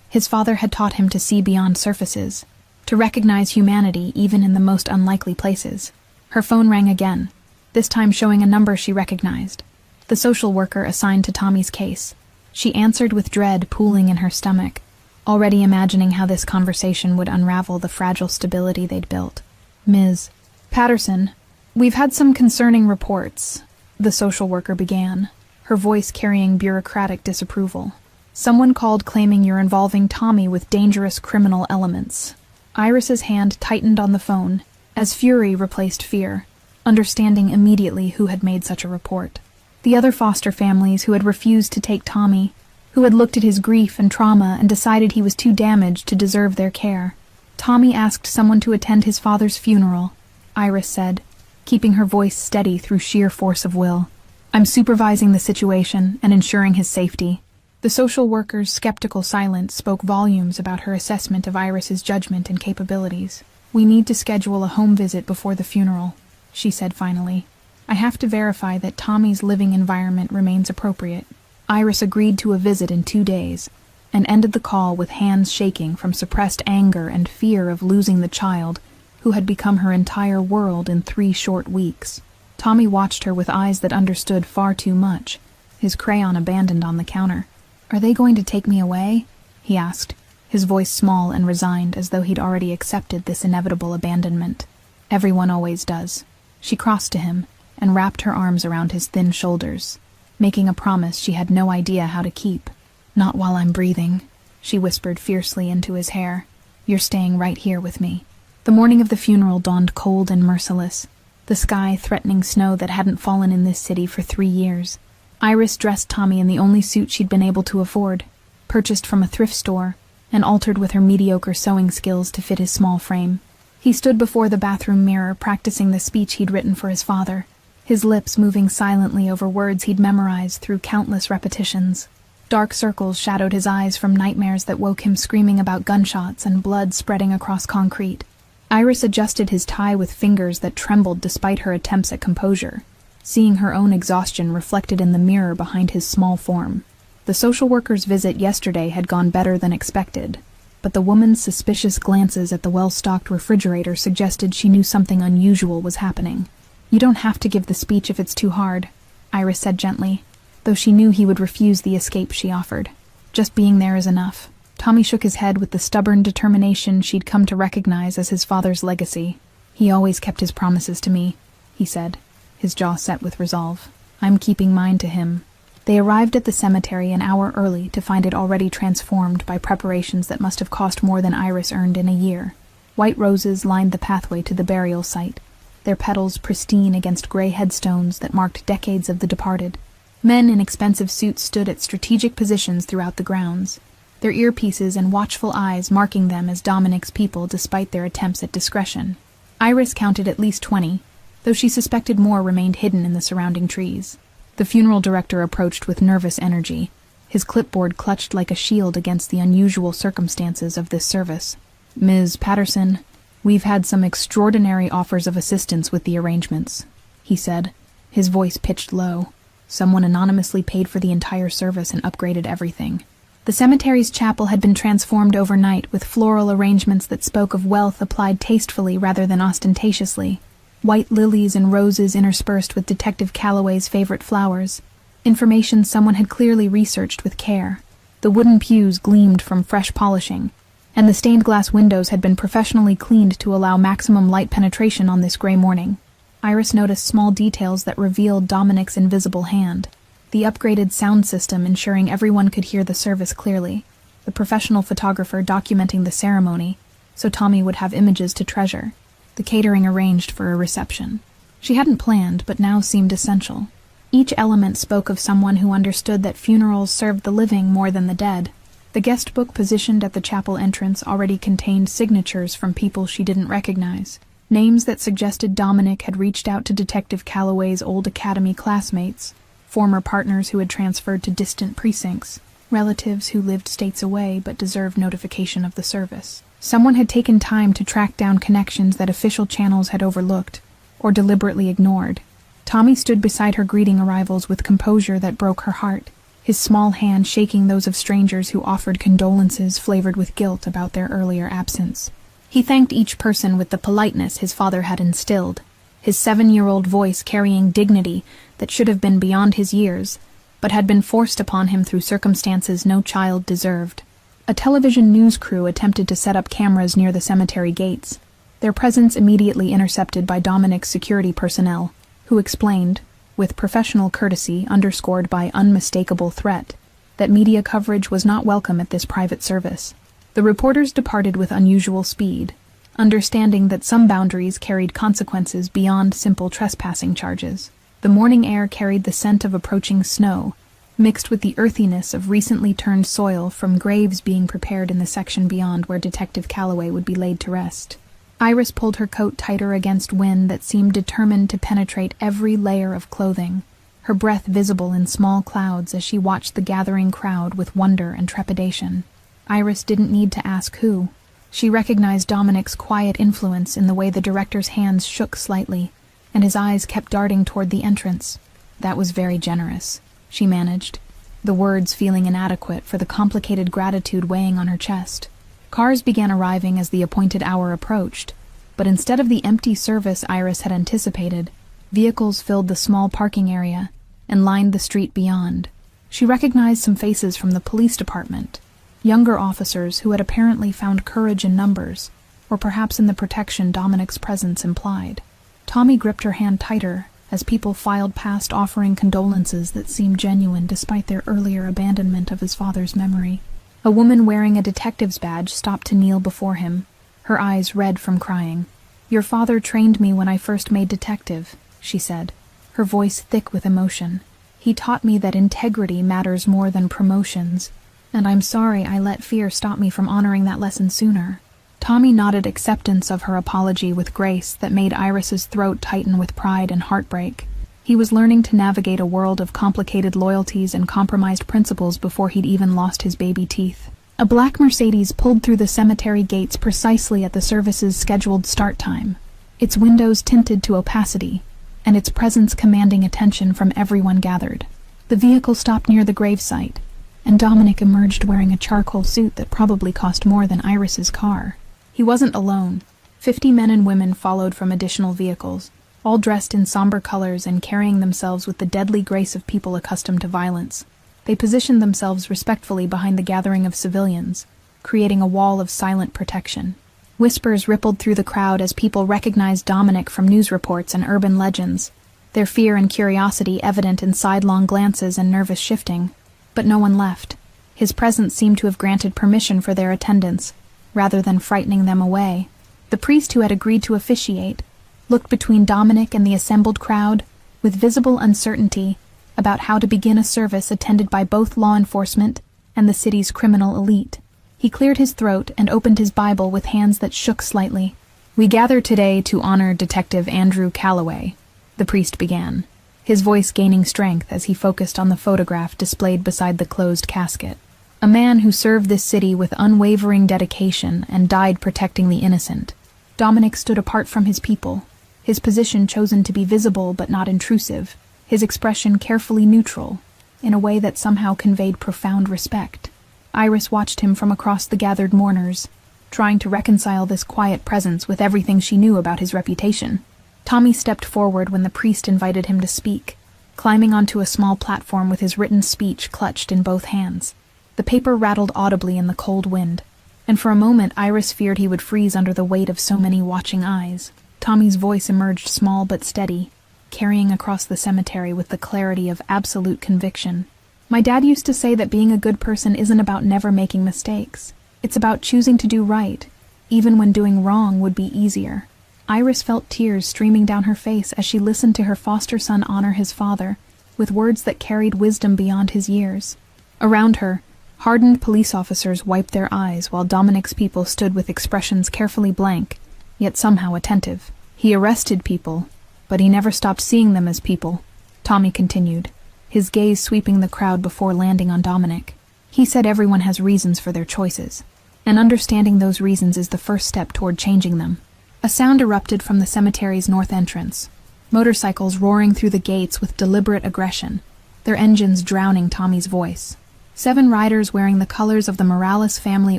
His father had taught him to see beyond surfaces, to recognize humanity even in the most unlikely places. Her phone rang again, this time showing a number she recognized. The social worker assigned to Tommy's case. She answered with dread pooling in her stomach, already imagining how this conversation would unravel the fragile stability they'd built. "Ms. Patterson, we've had some concerning reports," the social worker began, her voice carrying bureaucratic disapproval. "Someone called claiming you're involving Tommy with dangerous criminal elements." Iris's hand tightened on the phone as fury replaced fear, understanding immediately who had made such a report. The other foster families who had refused to take Tommy, who had looked at his grief and trauma and decided he was too damaged to deserve their care. Tommy asked someone to attend his father's funeral, Iris said, keeping her voice steady through sheer force of will. "I'm supervising the situation and ensuring his safety." The social worker's skeptical silence spoke volumes about her assessment of Iris's judgment and capabilities. "We need to schedule a home visit before the funeral," she said finally. "I have to verify that Tommy's living environment remains appropriate." Iris agreed to a visit in 2 days, and ended the call with hands shaking from suppressed anger and fear of losing the child who had become her entire world in 3 short weeks. Tommy watched her with eyes that understood far too much, his crayon abandoned on the counter. "Are they going to take me away?" he asked, his voice small and resigned as though he'd already accepted this inevitable abandonment. "Everyone always does." She crossed to him and wrapped her arms around his thin shoulders, making a promise she had no idea how to keep. "Not while I'm breathing," she whispered fiercely into his hair. "You're staying right here with me." The morning of the funeral dawned cold and merciless, the sky threatening snow that hadn't fallen in this city for 3 years. Iris dressed Tommy in the only suit she'd been able to afford, purchased from a thrift store, and altered with her mediocre sewing skills to fit his small frame. He stood before the bathroom mirror practicing the speech he'd written for his father, his lips moving silently over words he'd memorized through countless repetitions. Dark circles shadowed his eyes from nightmares that woke him screaming about gunshots and blood spreading across concrete. Iris adjusted his tie with fingers that trembled despite her attempts at composure, seeing her own exhaustion reflected in the mirror behind his small form. The social worker's visit yesterday had gone better than expected, but the woman's suspicious glances at the well-stocked refrigerator suggested she knew something unusual was happening. "You don't have to give the speech if it's too hard," Iris said gently, though she knew he would refuse the escape she offered. "Just being there is enough." Tommy shook his head with the stubborn determination she'd come to recognize as his father's legacy. "He always kept his promises to me," he said, his jaw set with resolve. "I'm keeping mine to him." They arrived at the cemetery an hour early to find it already transformed by preparations that must have cost more than Iris earned in a year. White roses lined the pathway to the burial site, their petals pristine against gray headstones that marked decades of the departed. Men in expensive suits stood at strategic positions throughout the grounds, their earpieces and watchful eyes marking them as Dominic's people despite their attempts at discretion. Iris counted at least 20, though she suspected more remained hidden in the surrounding trees. The funeral director approached with nervous energy, his clipboard clutched like a shield against the unusual circumstances of this service. "Ms. Patterson, we've had some extraordinary offers of assistance with the arrangements," he said, his voice pitched low. Someone anonymously paid for the entire service and upgraded everything. The cemetery's chapel had been transformed overnight with floral arrangements that spoke of wealth applied tastefully rather than ostentatiously. White lilies and roses interspersed with Detective Calloway's favorite flowers, information someone had clearly researched with care. The wooden pews gleamed from fresh polishing, and the stained glass windows had been professionally cleaned to allow maximum light penetration on this gray morning. Iris noticed small details that revealed Dominic's invisible hand. The upgraded sound system ensuring everyone could hear the service clearly, the professional photographer documenting the ceremony, so Tommy would have images to treasure, the catering arranged for a reception. She hadn't planned, but now seemed essential. Each element spoke of someone who understood that funerals served the living more than the dead. The guest book positioned at the chapel entrance already contained signatures from people she didn't recognize, names that suggested Dominic had reached out to Detective Calloway's old academy classmates, former partners who had transferred to distant precincts, relatives who lived states away but deserved notification of the service. Someone had taken time to track down connections that official channels had overlooked or deliberately ignored. Tommy stood beside her greeting arrivals with composure that broke her heart, his small hand shaking those of strangers who offered condolences flavored with guilt about their earlier absence. He thanked each person with the politeness his father had instilled, his 7-year-old voice carrying dignity that should have been beyond his years, but had been forced upon him through circumstances no child deserved. A television news crew attempted to set up cameras near the cemetery gates, their presence immediately intercepted by Dominic's security personnel, who explained, with professional courtesy underscored by unmistakable threat, that media coverage was not welcome at this private service. The reporters departed with unusual speed, understanding that some boundaries carried consequences beyond simple trespassing charges. The morning air carried the scent of approaching snow, mixed with the earthiness of recently turned soil from graves being prepared in the section beyond where Detective Calloway would be laid to rest. Iris pulled her coat tighter against wind that seemed determined to penetrate every layer of clothing, her breath visible in small clouds as she watched the gathering crowd with wonder and trepidation. Iris didn't need to ask who. She recognized Dominic's quiet influence in the way the director's hands shook slightly, and his eyes kept darting toward the entrance. That was very generous, she managed, the words feeling inadequate for the complicated gratitude weighing on her chest. Cars began arriving as the appointed hour approached, but instead of the empty service Iris had anticipated, vehicles filled the small parking area and lined the street beyond. She recognized some faces from the police department, younger officers who had apparently found courage in numbers, or perhaps in the protection Dominic's presence implied. Tommy gripped her hand tighter as people filed past offering condolences that seemed genuine despite their earlier abandonment of his father's memory. A woman wearing a detective's badge stopped to kneel before him, her eyes red from crying. "Your father trained me when I first made detective," she said, her voice thick with emotion. "He taught me that integrity matters more than promotions, and I'm sorry I let fear stop me from honoring that lesson sooner." Tommy nodded acceptance of her apology with grace that made Iris's throat tighten with pride and heartbreak. He was learning to navigate a world of complicated loyalties and compromised principles before he'd even lost his baby teeth. A black Mercedes pulled through the cemetery gates precisely at the service's scheduled start time, its windows tinted to opacity, and its presence commanding attention from everyone gathered. The vehicle stopped near the gravesite, and Dominic emerged wearing a charcoal suit that probably cost more than Iris's car. He wasn't alone. 50 men and women followed from additional vehicles, all dressed in somber colors and carrying themselves with the deadly grace of people accustomed to violence. They positioned themselves respectfully behind the gathering of civilians, creating a wall of silent protection. Whispers rippled through the crowd as people recognized Dominic from news reports and urban legends, their fear and curiosity evident in sidelong glances and nervous shifting. But no one left. His presence seemed to have granted permission for their attendance, rather than frightening them away. The priest who had agreed to officiate looked between Dominic and the assembled crowd with visible uncertainty about how to begin a service attended by both law enforcement and the city's criminal elite. He cleared his throat and opened his Bible with hands that shook slightly. "We gather today to honor Detective Andrew Calloway," the priest began, his voice gaining strength as he focused on the photograph displayed beside the closed casket. "A man who served this city with unwavering dedication and died protecting the innocent." Dominic stood apart from his people, his position chosen to be visible but not intrusive, his expression carefully neutral, in a way that somehow conveyed profound respect. Iris watched him from across the gathered mourners, trying to reconcile this quiet presence with everything she knew about his reputation. Tommy stepped forward when the priest invited him to speak, climbing onto a small platform with his written speech clutched in both hands. The paper rattled audibly in the cold wind, and for a moment Iris feared he would freeze under the weight of so many watching eyes. Tommy's voice emerged small but steady, carrying across the cemetery with the clarity of absolute conviction. "My dad used to say that being a good person isn't about never making mistakes. It's about choosing to do right, even when doing wrong would be easier." Iris felt tears streaming down her face as she listened to her foster son honor his father, with words that carried wisdom beyond his years. Around her, hardened police officers wiped their eyes while Dominic's people stood with expressions carefully blank, yet somehow attentive. "He arrested people, but he never stopped seeing them as people," Tommy continued, his gaze sweeping the crowd before landing on Dominic. "He said everyone has reasons for their choices, and understanding those reasons is the first step toward changing them." A sound erupted from the cemetery's north entrance, motorcycles roaring through the gates with deliberate aggression, their engines drowning Tommy's voice. 7 riders wearing the colors of the Morales family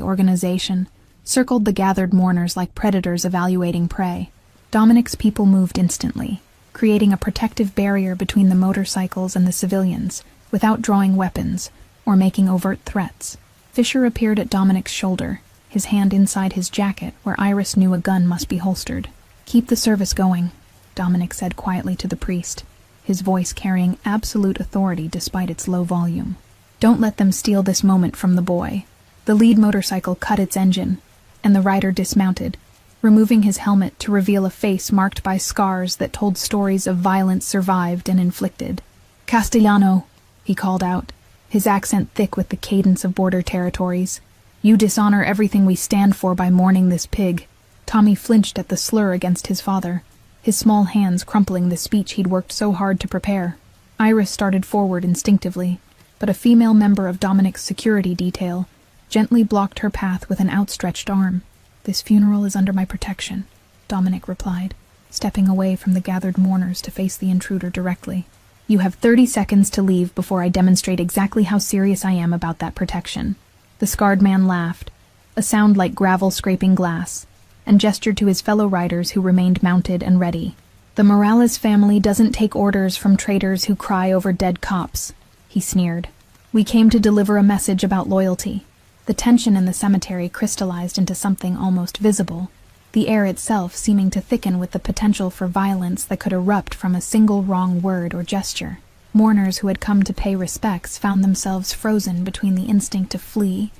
organization circled the gathered mourners like predators evaluating prey. Dominic's people moved instantly, creating a protective barrier between the motorcycles and the civilians, without drawing weapons or making overt threats. Fisher appeared at Dominic's shoulder, his hand inside his jacket where Iris knew a gun must be holstered. "Keep the service going," Dominic said quietly to the priest, his voice carrying absolute authority despite its low volume. "Don't let them steal this moment from the boy." The lead motorcycle cut its engine, and the rider dismounted, removing his helmet to reveal a face marked by scars that told stories of violence survived and inflicted. "Castellano," he called out, his accent thick with the cadence of border territories. "You dishonor everything we stand for by mourning this pig." Tommy flinched at the slur against his father, his small hands crumpling the speech he'd worked so hard to prepare. Iris started forward instinctively, but a female member of Dominic's security detail gently blocked her path with an outstretched arm. "This funeral is under my protection," Dominic replied, stepping away from the gathered mourners to face the intruder directly. "You have 30 seconds to leave before I demonstrate exactly how serious I am about that protection." The scarred man laughed, a sound like gravel scraping glass, and gestured to his fellow riders who remained mounted and ready. "The Morales family doesn't take orders from traitors who cry over dead cops," he sneered. "We came to deliver a message about loyalty." The tension in the cemetery crystallized into something almost visible, the air itself seeming to thicken with the potential for violence that could erupt from a single wrong word or gesture. Mourners who had come to pay respects found themselves frozen between the instinct to flee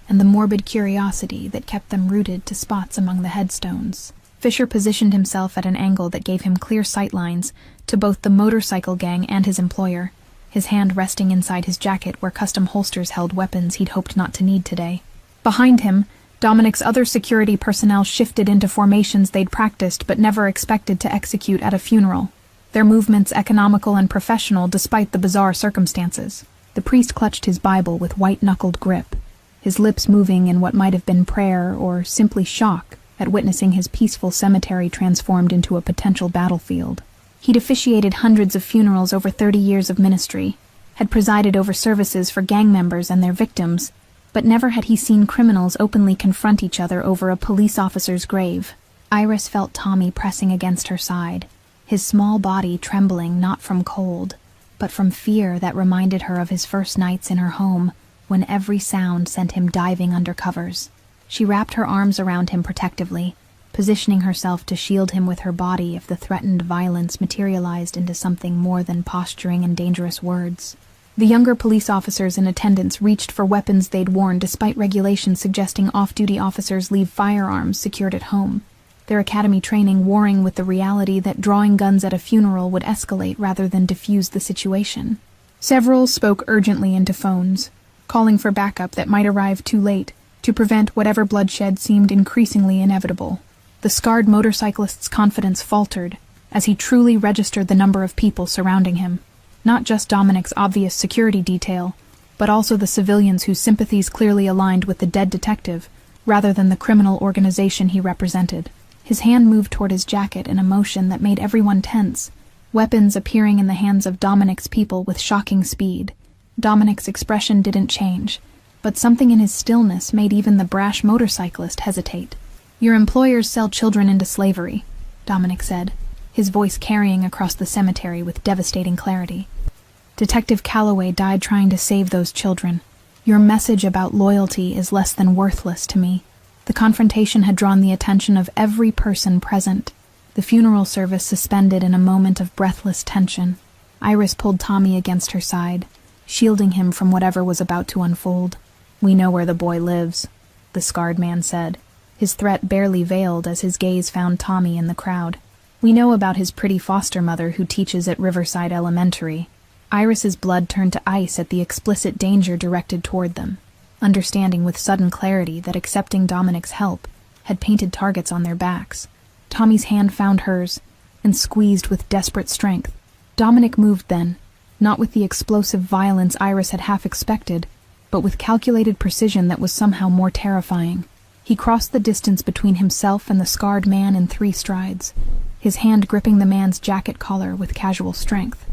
and the morbid curiosity that kept them rooted to spots among the headstones. Fisher positioned himself at an angle that gave him clear sightlines to both the motorcycle gang and his employer, his hand resting inside his jacket where custom holsters held weapons he'd hoped not to need today. Behind him, Dominic's other security personnel shifted into formations they'd practiced but never expected to execute at a funeral, their movements economical and professional despite the bizarre circumstances. The priest clutched his Bible with white-knuckled grip, his lips moving in what might have been prayer or simply shock at witnessing his peaceful cemetery transformed into a potential battlefield. He'd officiated hundreds of funerals over 30 years of ministry, had presided over services for gang members and their victims, but never had he seen criminals openly confront each other over a police officer's grave. Iris felt Tommy pressing against her side, his small body trembling not from cold, but from fear that reminded her of his first nights in her home, when every sound sent him diving under covers. She wrapped her arms around him protectively, positioning herself to shield him with her body if the threatened violence materialized into something more than posturing and dangerous words. The younger police officers in attendance reached for weapons they'd worn despite regulations suggesting off-duty officers leave firearms secured at home, their academy training warring with the reality that drawing guns at a funeral would escalate rather than diffuse the situation. Several spoke urgently into phones, calling for backup that might arrive too late to prevent whatever bloodshed seemed increasingly inevitable. The scarred motorcyclist's confidence faltered as he truly registered the number of people surrounding him, not just Dominic's obvious security detail, but also the civilians whose sympathies clearly aligned with the dead detective, rather than the criminal organization he represented. His hand moved toward his jacket in a motion that made everyone tense, weapons appearing in the hands of Dominic's people with shocking speed. Dominic's expression didn't change, but something in his stillness made even the brash motorcyclist hesitate. "Your employers sell children into slavery," Dominic said, his voice carrying across the cemetery with devastating clarity. "Detective Calloway died trying to save those children. Your message about loyalty is less than worthless to me." The confrontation had drawn the attention of every person present. The funeral service suspended in a moment of breathless tension. Iris pulled Tommy against her side, shielding him from whatever was about to unfold. "We know where the boy lives," the scarred man said, his threat barely veiled as his gaze found Tommy in the crowd. "We know about his pretty foster mother who teaches at Riverside Elementary." Iris's blood turned to ice at the explicit danger directed toward them, understanding with sudden clarity that accepting Dominic's help had painted targets on their backs. Tommy's hand found hers and squeezed with desperate strength. Dominic moved then, not with the explosive violence Iris had half expected, but with calculated precision that was somehow more terrifying. He crossed the distance between himself and the scarred man in 3 strides, his hand gripping the man's jacket collar with casual strength.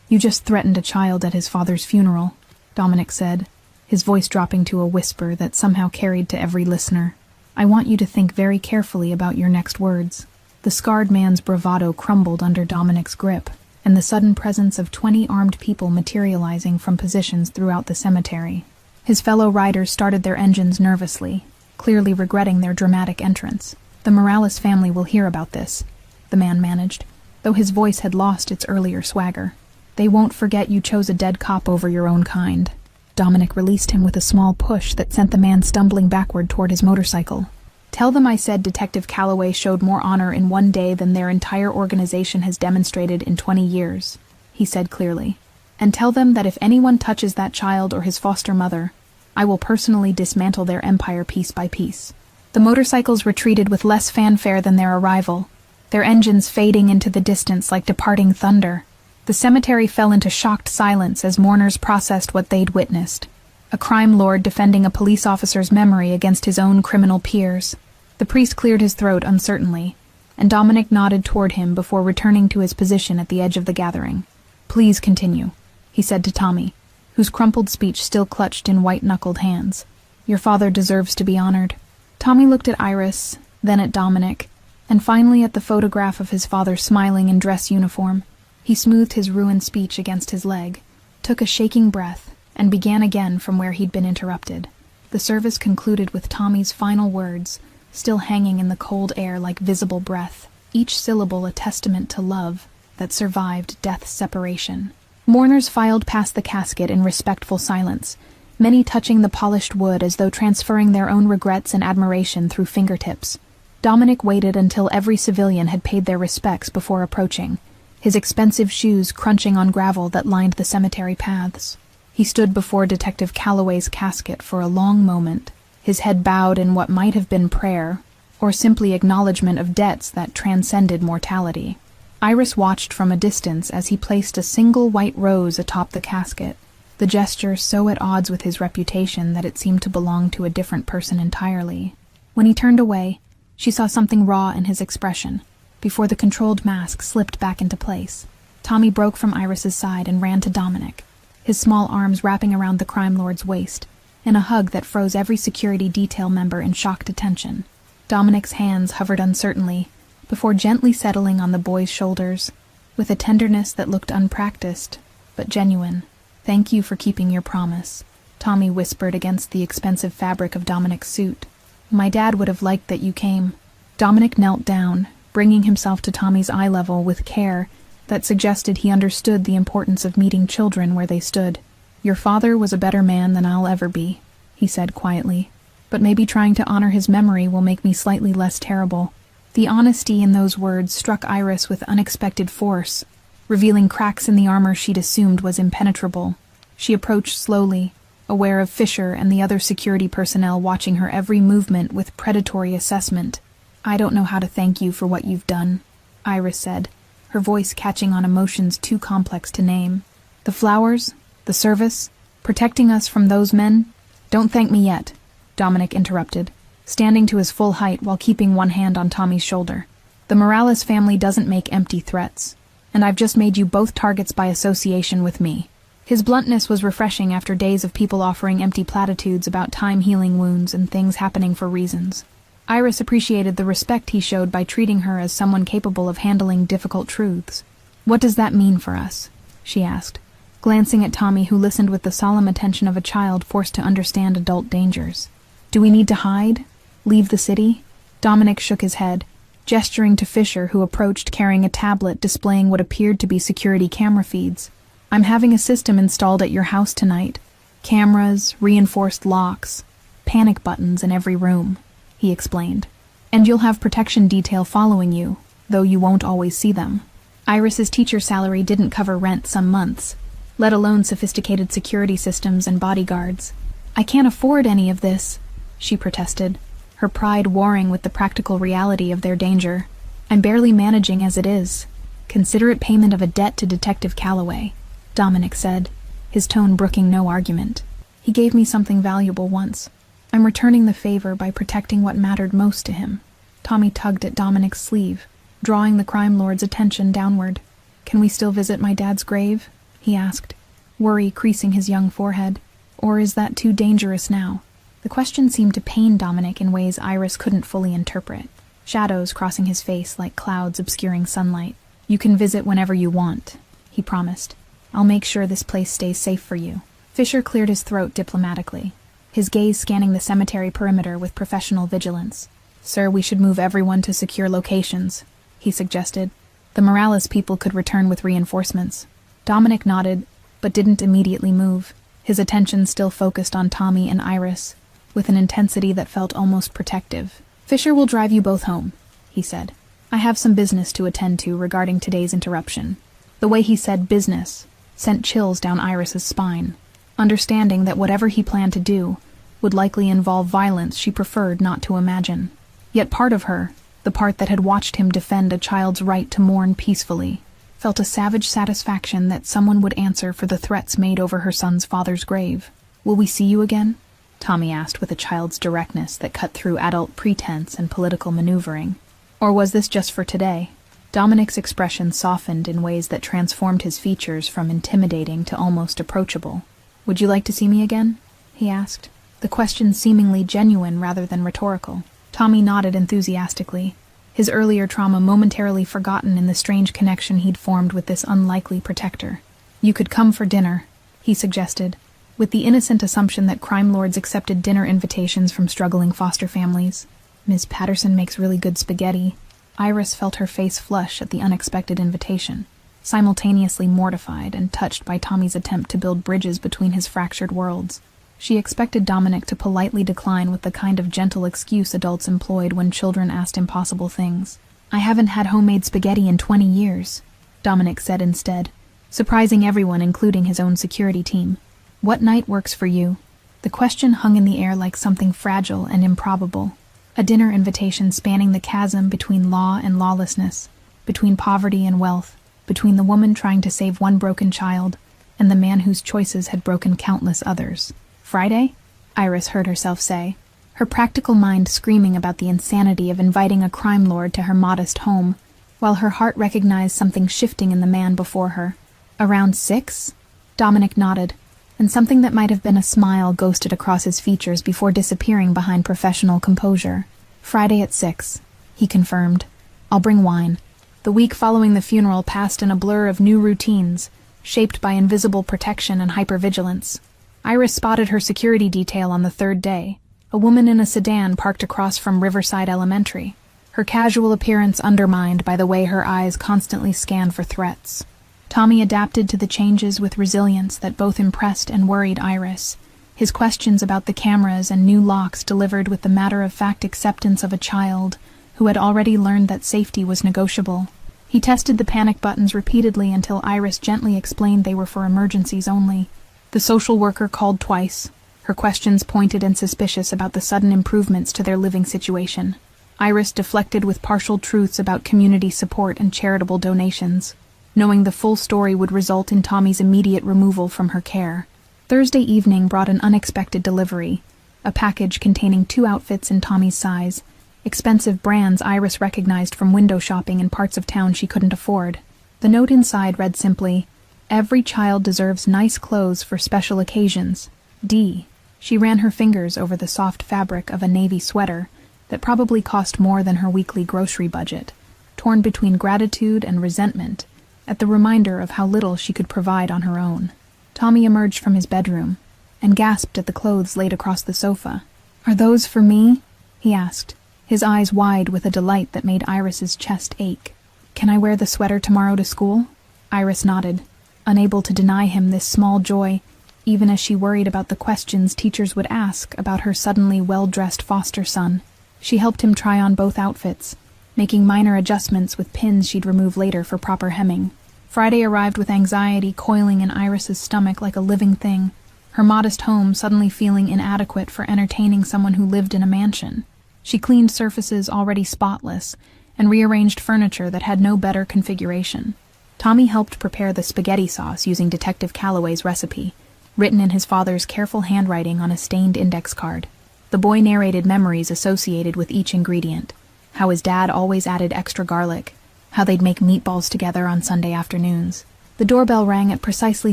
"You just threatened a child at his father's funeral," Dominic said, his voice dropping to a whisper that somehow carried to every listener. "I want you to think very carefully about your next words." The scarred man's bravado crumbled under Dominic's grip, and the sudden presence of 20 armed people materializing from positions throughout the cemetery. His fellow riders started their engines nervously, clearly regretting their dramatic entrance. "The Morales family will hear about this," the man managed, though his voice had lost its earlier swagger. "They won't forget you chose a dead cop over your own kind." Dominic released him with a small push that sent the man stumbling backward toward his motorcycle. "Tell them I said Detective Calloway showed more honor in one day than their entire organization has demonstrated in 20 years, he said clearly. "And tell them that if anyone touches that child or his foster mother, I will personally dismantle their empire piece by piece." The motorcycles retreated with less fanfare than their arrival, their engines fading into the distance like departing thunder. The cemetery fell into shocked silence as mourners processed what they'd witnessed. A crime lord defending a police officer's memory against his own criminal peers. The priest cleared his throat uncertainly, and Dominic nodded toward him before returning to his position at the edge of the gathering. "Please continue," he said to Tommy, whose crumpled speech still clutched in white-knuckled hands. "Your father deserves to be honored." Tommy looked at Iris, then at Dominic, and finally at the photograph of his father smiling in dress uniform. He smoothed his ruined speech against his leg, took a shaking breath, and began again from where he'd been interrupted. The service concluded with Tommy's final words, still hanging in the cold air like visible breath, each syllable a testament to love that survived death's separation. Mourners filed past the casket in respectful silence, many touching the polished wood as though transferring their own regrets and admiration through fingertips. Dominic waited until every civilian had paid their respects before approaching, his expensive shoes crunching on gravel that lined the cemetery paths. He stood before Detective Calloway's casket for a long moment, his head bowed in what might have been prayer, or simply acknowledgement of debts that transcended mortality. Iris watched from a distance as he placed a single white rose atop the casket, the gesture so at odds with his reputation that it seemed to belong to a different person entirely. When he turned away, she saw something raw in his expression, before the controlled mask slipped back into place. Tommy broke from Iris's side and ran to Dominic, his small arms wrapping around the crime lord's waist, in a hug that froze every security detail member in shocked attention. Dominic's hands hovered uncertainly, before gently settling on the boy's shoulders, with a tenderness that looked unpracticed, but genuine. "Thank you for keeping your promise," Tommy whispered against the expensive fabric of Dominic's suit. "My dad would have liked that you came." Dominic knelt down, bringing himself to Tommy's eye level with care that suggested he understood the importance of meeting children where they stood. "Your father was a better man than I'll ever be," he said quietly, "but maybe trying to honor his memory will make me slightly less terrible." The honesty in those words struck Iris with unexpected force, revealing cracks in the armor she'd assumed was impenetrable. She approached slowly, aware of Fisher and the other security personnel watching her every movement with predatory assessment. "I don't know how to thank you for what you've done," Iris said, her voice catching on emotions too complex to name. "The flowers, the service, protecting us from those men—" "Don't thank me yet," Dominic interrupted, standing to his full height while keeping one hand on Tommy's shoulder. "The Morales family doesn't make empty threats, and I've just made you both targets by association with me." His bluntness was refreshing after days of people offering empty platitudes about time healing wounds and things happening for reasons. Iris appreciated the respect he showed by treating her as someone capable of handling difficult truths. "What does that mean for us?" she asked, glancing at Tommy, who listened with the solemn attention of a child forced to understand adult dangers. "Do we need to hide? Leave the city?" Dominic shook his head, gesturing to Fisher, who approached carrying a tablet displaying what appeared to be security camera feeds. "I'm having a system installed at your house tonight. Cameras, reinforced locks, panic buttons in every room," he explained. "And you'll have protection detail following you, though you won't always see them." Iris's teacher salary didn't cover rent some months, let alone sophisticated security systems and bodyguards. "I can't afford any of this," she protested, her pride warring with the practical reality of their danger. "I'm barely managing as it is." "Consider it payment of a debt to Detective Calloway," Dominic said, his tone brooking no argument. "He gave me something valuable once. I'm returning the favor by protecting what mattered most to him." Tommy tugged at Dominic's sleeve, drawing the crime lord's attention downward. "Can we still visit my dad's grave?" he asked, worry creasing his young forehead. "Or is that too dangerous now?" The question seemed to pain Dominic in ways Iris couldn't fully interpret, shadows crossing his face like clouds obscuring sunlight. "You can visit whenever you want," he promised. "I'll make sure this place stays safe for you." Fisher cleared his throat diplomatically, his gaze scanning the cemetery perimeter with professional vigilance. "Sir, we should move everyone to secure locations," he suggested. "The Morales people could return with reinforcements." Dominic nodded, but didn't immediately move, his attention still focused on Tommy and Iris, with an intensity that felt almost protective. "Fisher will drive you both home," he said. "I have some business to attend to regarding today's interruption." The way he said business sent chills down Iris's spine, understanding that whatever he planned to do would likely involve violence she preferred not to imagine. Yet part of her, the part that had watched him defend a child's right to mourn peacefully, felt a savage satisfaction that someone would answer for the threats made over her son's father's grave. "Will we see you again?" Tommy asked with a child's directness that cut through adult pretense and political maneuvering. "Or was this just for today?" Dominic's expression softened in ways that transformed his features from intimidating to almost approachable. "Would you like to see me again?" he asked, the question seemingly genuine rather than rhetorical. Tommy nodded enthusiastically, his earlier trauma momentarily forgotten in the strange connection he'd formed with this unlikely protector. "You could come for dinner," he suggested, with the innocent assumption that crime lords accepted dinner invitations from struggling foster families. "Ms. Patterson makes really good spaghetti." Iris felt her face flush at the unexpected invitation, simultaneously mortified and touched by Tommy's attempt to build bridges between his fractured worlds. She expected Dominic to politely decline with the kind of gentle excuse adults employed when children asked impossible things. "I haven't had homemade spaghetti in 20 years, Dominic said instead, surprising everyone including his own security team. "What night works for you?" The question hung in the air like something fragile and improbable. A dinner invitation spanning the chasm between law and lawlessness, between poverty and wealth, between the woman trying to save one broken child and the man whose choices had broken countless others. "Friday?" Iris heard herself say, her practical mind screaming about the insanity of inviting a crime lord to her modest home, while her heart recognized something shifting in the man before her. "Around 6? Dominic nodded, and something that might have been a smile ghosted across his features before disappearing behind professional composure. "Friday at 6, he confirmed. "I'll bring wine." The week following the funeral passed in a blur of new routines, shaped by invisible protection and hypervigilance. Iris spotted her security detail on the third day, a woman in a sedan parked across from Riverside Elementary, her casual appearance undermined by the way her eyes constantly scanned for threats. Tommy adapted to the changes with resilience that both impressed and worried Iris, his questions about the cameras and new locks delivered with the matter-of-fact acceptance of a child who had already learned that safety was negotiable. He tested the panic buttons repeatedly until Iris gently explained they were for emergencies only. The social worker called twice, her questions pointed and suspicious about the sudden improvements to their living situation. Iris deflected with partial truths about community support and charitable donations, knowing the full story would result in Tommy's immediate removal from her care. Thursday evening brought an unexpected delivery, a package containing 2 outfits in Tommy's size, expensive brands Iris recognized from window shopping in parts of town she couldn't afford. The note inside read simply, "Every child deserves nice clothes for special occasions. D." She ran her fingers over the soft fabric of a navy sweater that probably cost more than her weekly grocery budget, torn between gratitude and resentment at the reminder of how little she could provide on her own. Tommy emerged from his bedroom and gasped at the clothes laid across the sofa. "Are those for me?" he asked, his eyes wide with a delight that made Iris's chest ache. "Can I wear the sweater tomorrow to school?" Iris nodded, unable to deny him this small joy, even as she worried about the questions teachers would ask about her suddenly well-dressed foster son. She helped him try on both outfits, making minor adjustments with pins she'd remove later for proper hemming. Friday arrived with anxiety coiling in Iris's stomach like a living thing, her modest home suddenly feeling inadequate for entertaining someone who lived in a mansion. She cleaned surfaces already spotless and rearranged furniture that had no better configuration. Tommy helped prepare the spaghetti sauce using Detective Calloway's recipe, written in his father's careful handwriting on a stained index card. The boy narrated memories associated with each ingredient, how his dad always added extra garlic, how they'd make meatballs together on Sunday afternoons. The doorbell rang at precisely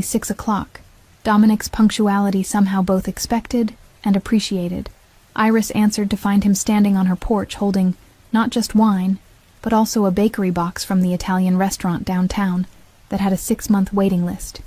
6 o'clock. Dominic's punctuality somehow both expected and appreciated. Iris answered to find him standing on her porch holding not just wine, but also a bakery box from the Italian restaurant downtown that had a 6-month waiting list.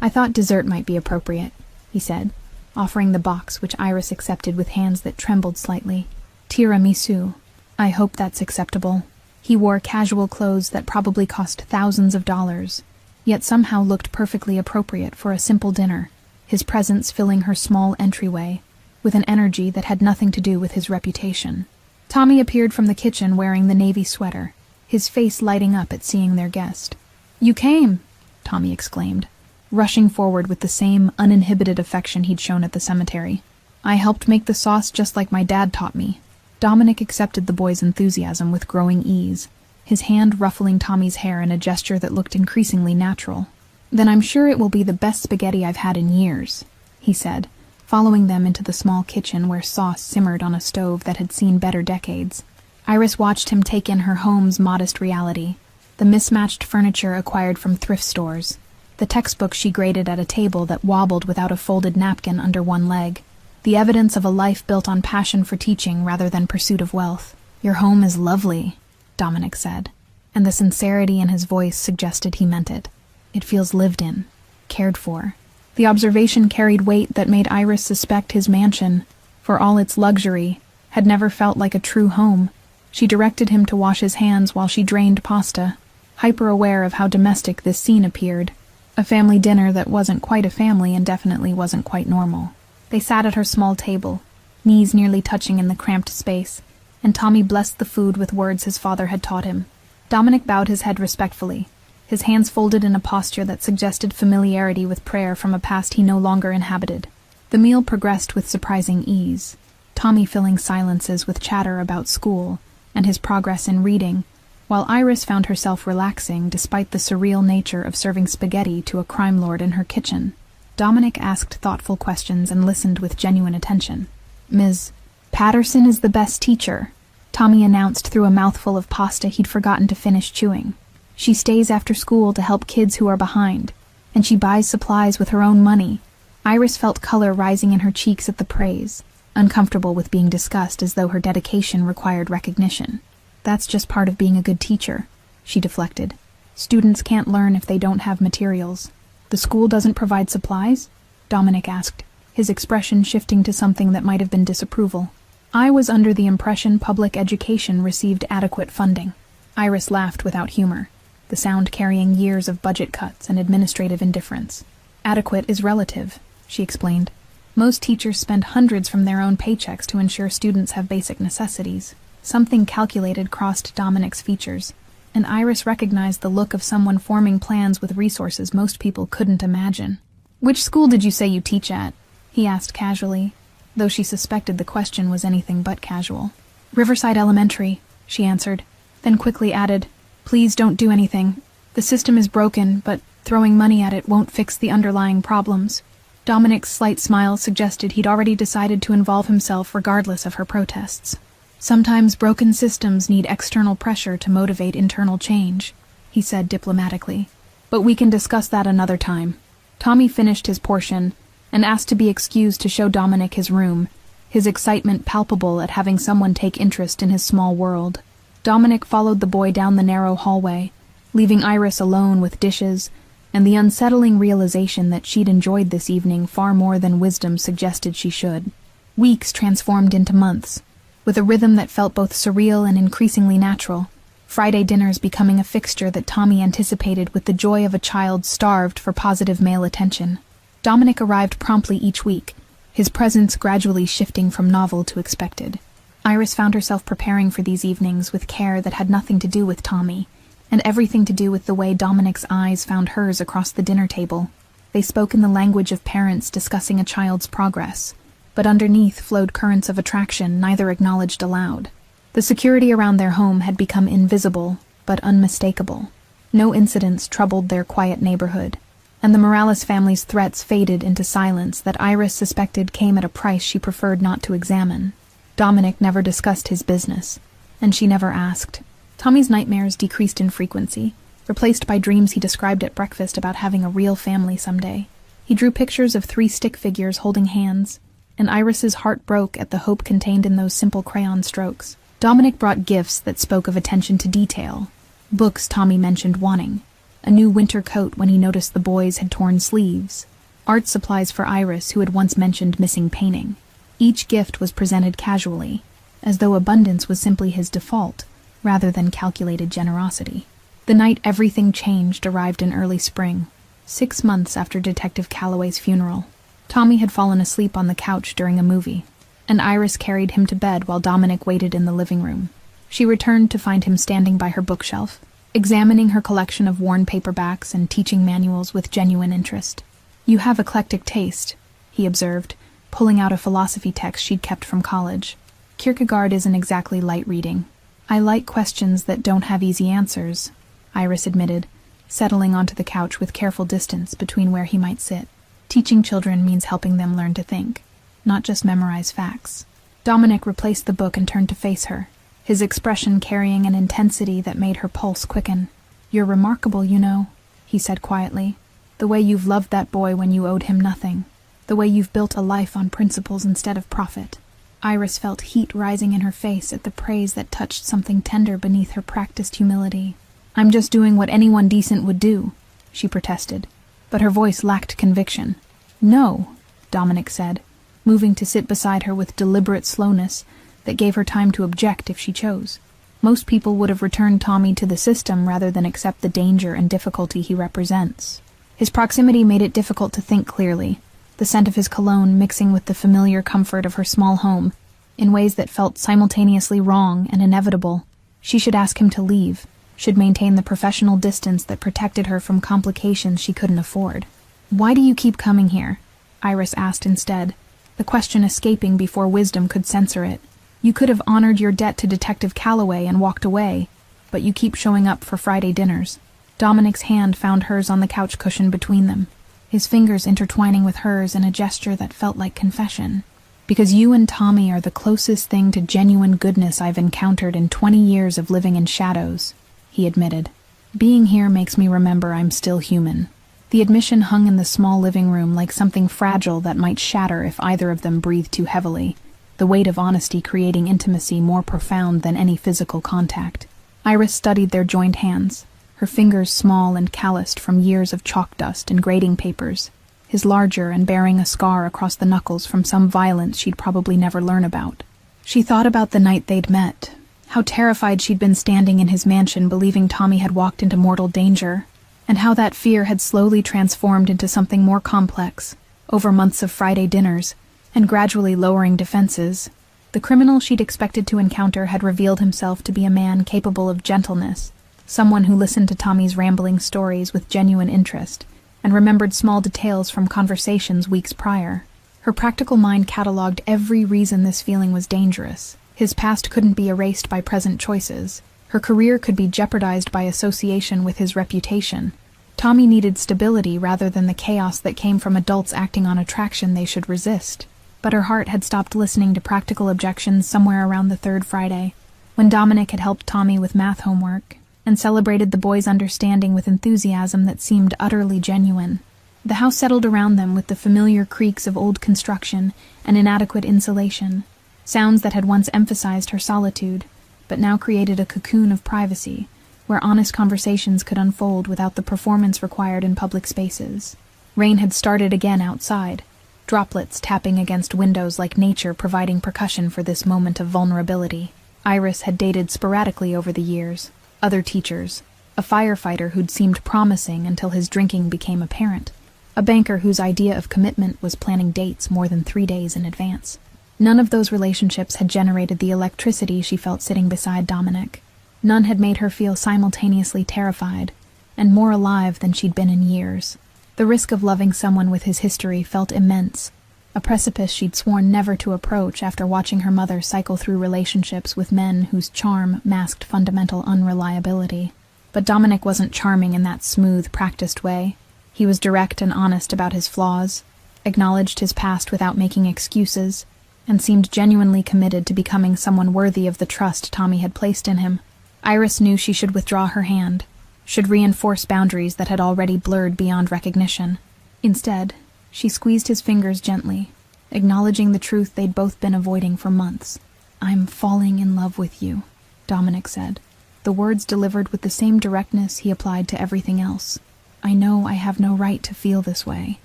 "I thought dessert might be appropriate," he said, offering the box, which Iris accepted with hands that trembled slightly. "Tiramisu. I hope that's acceptable." He wore casual clothes that probably cost thousands of dollars, yet somehow looked perfectly appropriate for a simple dinner, his presence filling her small entryway, with an energy that had nothing to do with his reputation. Tommy appeared from the kitchen wearing the navy sweater, his face lighting up at seeing their guest. "You came!" Tommy exclaimed, rushing forward with the same uninhibited affection he'd shown at the cemetery. "I helped make the sauce just like my dad taught me." Dominic accepted the boy's enthusiasm with growing ease, his hand ruffling Tommy's hair in a gesture that looked increasingly natural. "Then I'm sure it will be the best spaghetti I've had in years," he said, following them into the small kitchen where sauce simmered on a stove that had seen better decades. Iris watched him take in her home's modest reality, the mismatched furniture acquired from thrift stores, the textbook she graded at a table that wobbled without a folded napkin under one leg, the evidence of a life built on passion for teaching rather than pursuit of wealth. "Your home is lovely," Dominic said, and the sincerity in his voice suggested he meant it. "It feels lived in, cared for." The observation carried weight that made Iris suspect his mansion, for all its luxury, had never felt like a true home. She directed him to wash his hands while she drained pasta, hyper-aware of how domestic this scene appeared, a family dinner that wasn't quite a family and definitely wasn't quite normal. They sat at her small table, knees nearly touching in the cramped space, and Tommy blessed the food with words his father had taught him. Dominic bowed his head respectfully, his hands folded in a posture that suggested familiarity with prayer from a past he no longer inhabited. The meal progressed with surprising ease, Tommy filling silences with chatter about school and his progress in reading, while Iris found herself relaxing despite the surreal nature of serving spaghetti to a crime lord in her kitchen. Dominic asked thoughtful questions and listened with genuine attention. "Ms. Patterson is the best teacher," Tommy announced through a mouthful of pasta he'd forgotten to finish chewing. "She stays after school to help kids who are behind, and she buys supplies with her own money." Iris felt color rising in her cheeks at the praise, uncomfortable with being discussed as though her dedication required recognition. "That's just part of being a good teacher," she deflected. "Students can't learn if they don't have materials." "The school doesn't provide supplies?" Dominic asked, his expression shifting to something that might have been disapproval. "I was under the impression public education received adequate funding." Iris laughed without humor, the sound carrying years of budget cuts and administrative indifference. "Adequate is relative," she explained. "Most teachers spend hundreds from their own paychecks to ensure students have basic necessities." Something calculated crossed Dominic's features, and Iris recognized the look of someone forming plans with resources most people couldn't imagine. "Which school did you say you teach at?" he asked casually, though she suspected the question was anything but casual. "Riverside Elementary," she answered, then quickly added, "Please don't do anything. The system is broken, but throwing money at it won't fix the underlying problems." Dominic's slight smile suggested he'd already decided to involve himself regardless of her protests. "Sometimes broken systems need external pressure to motivate internal change," he said diplomatically. "But we can discuss that another time." Tommy finished his portion and asked to be excused to show Dominic his room, his excitement palpable at having someone take interest in his small world. Dominic followed the boy down the narrow hallway, leaving Iris alone with dishes and the unsettling realization that she'd enjoyed this evening far more than wisdom suggested she should. Weeks transformed into months, with a rhythm that felt both surreal and increasingly natural, Friday dinners becoming a fixture that Tommy anticipated with the joy of a child starved for positive male attention. Dominic arrived promptly each week, his presence gradually shifting from novel to expected. Iris found herself preparing for these evenings with care that had nothing to do with Tommy, and everything to do with the way Dominic's eyes found hers across the dinner table. They spoke in the language of parents discussing a child's progress, but underneath flowed currents of attraction neither acknowledged aloud. The security around their home had become invisible, but unmistakable. No incidents troubled their quiet neighborhood, and the Morales family's threats faded into silence that Iris suspected came at a price she preferred not to examine. Dominic never discussed his business, and she never asked. Tommy's nightmares decreased in frequency, replaced by dreams he described at breakfast about having a real family someday. He drew pictures of 3 stick figures holding hands, and Iris's heart broke at the hope contained in those simple crayon strokes. Dominic brought gifts that spoke of attention to detail, books Tommy mentioned wanting, a new winter coat when he noticed the boys had torn sleeves, art supplies for Iris who had once mentioned missing painting. Each gift was presented casually, as though abundance was simply his default, rather than calculated generosity. The night everything changed arrived in early spring, 6 months after Detective Calloway's funeral. Tommy had fallen asleep on the couch during a movie, and Iris carried him to bed while Dominic waited in the living room. She returned to find him standing by her bookshelf, examining her collection of worn paperbacks and teaching manuals with genuine interest. "You have eclectic taste," he observed, pulling out a philosophy text she'd kept from college. "Kierkegaard isn't exactly light reading." "I like questions that don't have easy answers," Iris admitted, settling onto the couch with careful distance between where he might sit. "Teaching children means helping them learn to think, not just memorize facts." Dominic replaced the book and turned to face her, his expression carrying an intensity that made her pulse quicken. "You're remarkable, you know," he said quietly. "The way you've loved that boy when you owed him nothing. The way you've built a life on principles instead of profit." Iris felt heat rising in her face at the praise that touched something tender beneath her practiced humility. "I'm just doing what anyone decent would do," she protested, but her voice lacked conviction. "No," Dominic said, moving to sit beside her with deliberate slowness that gave her time to object if she chose. Most people would have returned Tommy to the system rather than accept the danger and difficulty he represents. His proximity made it difficult to think clearly, the scent of his cologne mixing with the familiar comfort of her small home, in ways that felt simultaneously wrong and inevitable. She should ask him to leave, should maintain the professional distance that protected her from complications she couldn't afford. "Why do you keep coming here?" Iris asked instead, the question escaping before wisdom could censor it. "You could have honored your debt to Detective Calloway and walked away, but you keep showing up for Friday dinners." Dominic's hand found hers on the couch cushion between them, his fingers intertwining with hers in a gesture that felt like confession. "Because you and Tommy are the closest thing to genuine goodness I've encountered in 20 years of living in shadows," he admitted. "Being here makes me remember I'm still human." The admission hung in the small living room like something fragile that might shatter if either of them breathed too heavily, the weight of honesty creating intimacy more profound than any physical contact. Iris studied their joined hands, her fingers small and calloused from years of chalk dust and grading papers, his larger and bearing a scar across the knuckles from some violence she'd probably never learn about. She thought about the night they'd met, how terrified she'd been standing in his mansion believing Tommy had walked into mortal danger, and how that fear had slowly transformed into something more complex, over months of Friday dinners, and gradually lowering defenses. The criminal she'd expected to encounter had revealed himself to be a man capable of gentleness, someone who listened to Tommy's rambling stories with genuine interest and remembered small details from conversations weeks prior. Her practical mind cataloged every reason this feeling was dangerous. His past couldn't be erased by present choices. Her career could be jeopardized by association with his reputation. Tommy needed stability rather than the chaos that came from adults acting on attraction they should resist. But her heart had stopped listening to practical objections somewhere around the third Friday, when Dominic had helped Tommy with math homework and celebrated the boy's understanding with enthusiasm that seemed utterly genuine. The house settled around them with the familiar creaks of old construction and inadequate insulation, sounds that had once emphasized her solitude, but now created a cocoon of privacy, where honest conversations could unfold without the performance required in public spaces. Rain had started again outside, droplets tapping against windows like nature providing percussion for this moment of vulnerability. Iris had dated sporadically over the years, other teachers, a firefighter who'd seemed promising until his drinking became apparent, a banker whose idea of commitment was planning dates more than 3 days in advance. None of those relationships had generated the electricity she felt sitting beside Dominic. None had made her feel simultaneously terrified and more alive than she'd been in years. The risk of loving someone with his history felt immense, a precipice she'd sworn never to approach after watching her mother cycle through relationships with men whose charm masked fundamental unreliability. But Dominic wasn't charming in that smooth, practiced way. He was direct and honest about his flaws, acknowledged his past without making excuses, and seemed genuinely committed to becoming someone worthy of the trust Tommy had placed in him. Iris knew she should withdraw her hand, should reinforce boundaries that had already blurred beyond recognition. Instead, she squeezed his fingers gently, acknowledging the truth they'd both been avoiding for months. "I'm falling in love with you," Dominic said, the words delivered with the same directness he applied to everything else. "I know I have no right to feel this way.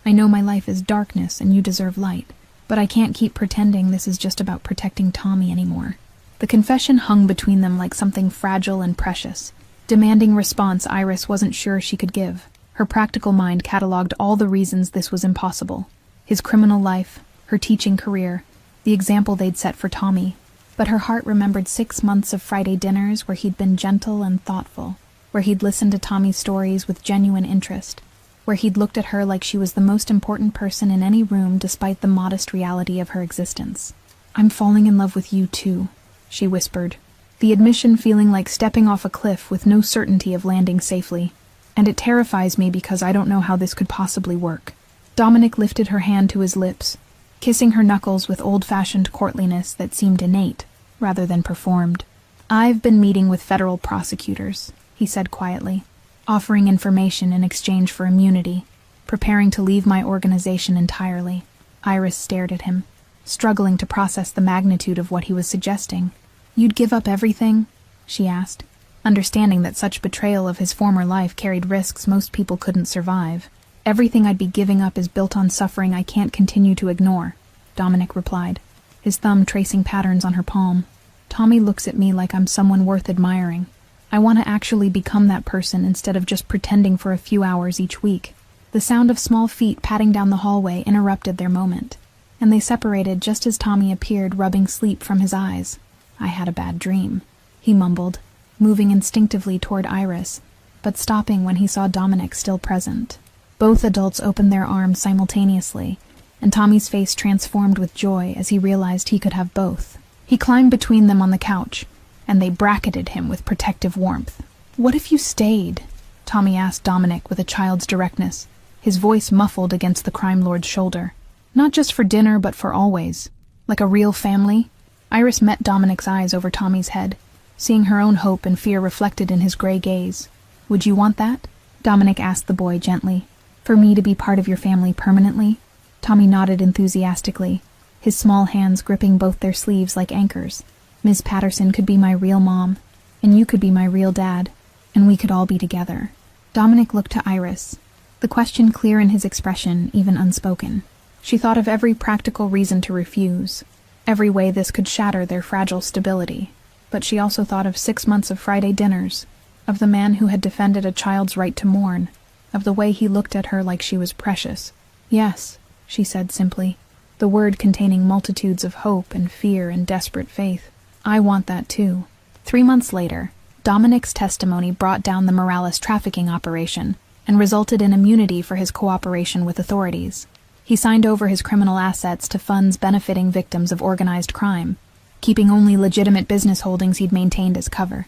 I know my life is darkness and you deserve light, but I can't keep pretending this is just about protecting Tommy anymore." The confession hung between them like something fragile and precious, demanding response Iris wasn't sure she could give. Her practical mind cataloged all the reasons this was impossible. His criminal life, her teaching career, the example they'd set for Tommy. But her heart remembered 6 months of Friday dinners where he'd been gentle and thoughtful, where he'd listened to Tommy's stories with genuine interest, where he'd looked at her like she was the most important person in any room despite the modest reality of her existence. "I'm falling in love with you too," she whispered, the admission feeling like stepping off a cliff with no certainty of landing safely. "And it terrifies me because I don't know how this could possibly work." Dominic lifted her hand to his lips, kissing her knuckles with old-fashioned courtliness that seemed innate, rather than performed. "I've been meeting with federal prosecutors," he said quietly, "offering information in exchange for immunity, preparing to leave my organization entirely." Iris stared at him, struggling to process the magnitude of what he was suggesting. "You'd give up everything?" she asked, understanding that such betrayal of his former life carried risks most people couldn't survive. "Everything I'd be giving up is built on suffering I can't continue to ignore," Dominic replied, his thumb tracing patterns on her palm. "Tommy looks at me like I'm someone worth admiring. I want to actually become that person instead of just pretending for a few hours each week." The sound of small feet padding down the hallway interrupted their moment, and they separated just as Tommy appeared, rubbing sleep from his eyes. "I had a bad dream," he mumbled, moving instinctively toward Iris, but stopping when he saw Dominic still present. Both adults opened their arms simultaneously, and Tommy's face transformed with joy as he realized he could have both. He climbed between them on the couch, and they bracketed him with protective warmth. "What if you stayed?" Tommy asked Dominic with a child's directness, his voice muffled against the crime lord's shoulder. "Not just for dinner, but for always. Like a real family?" Iris met Dominic's eyes over Tommy's head, seeing her own hope and fear reflected in his gray gaze. "Would you want that?" Dominic asked the boy gently. "For me to be part of your family permanently?" Tommy nodded enthusiastically, his small hands gripping both their sleeves like anchors. "Ms. Patterson could be my real mom, and you could be my real dad, and we could all be together." Dominic looked to Iris, the question clear in his expression, even unspoken. She thought of every practical reason to refuse, every way this could shatter their fragile stability. But she also thought of 6 months of Friday dinners, of the man who had defended a child's right to mourn, of the way he looked at her like she was precious. "Yes," she said simply, the word containing multitudes of hope and fear and desperate faith. "I want that too." 3 months later, Dominic's testimony brought down the Morales trafficking operation and resulted in immunity for his cooperation with authorities. He signed over his criminal assets to funds benefiting victims of organized crime, keeping only legitimate business holdings he'd maintained as cover.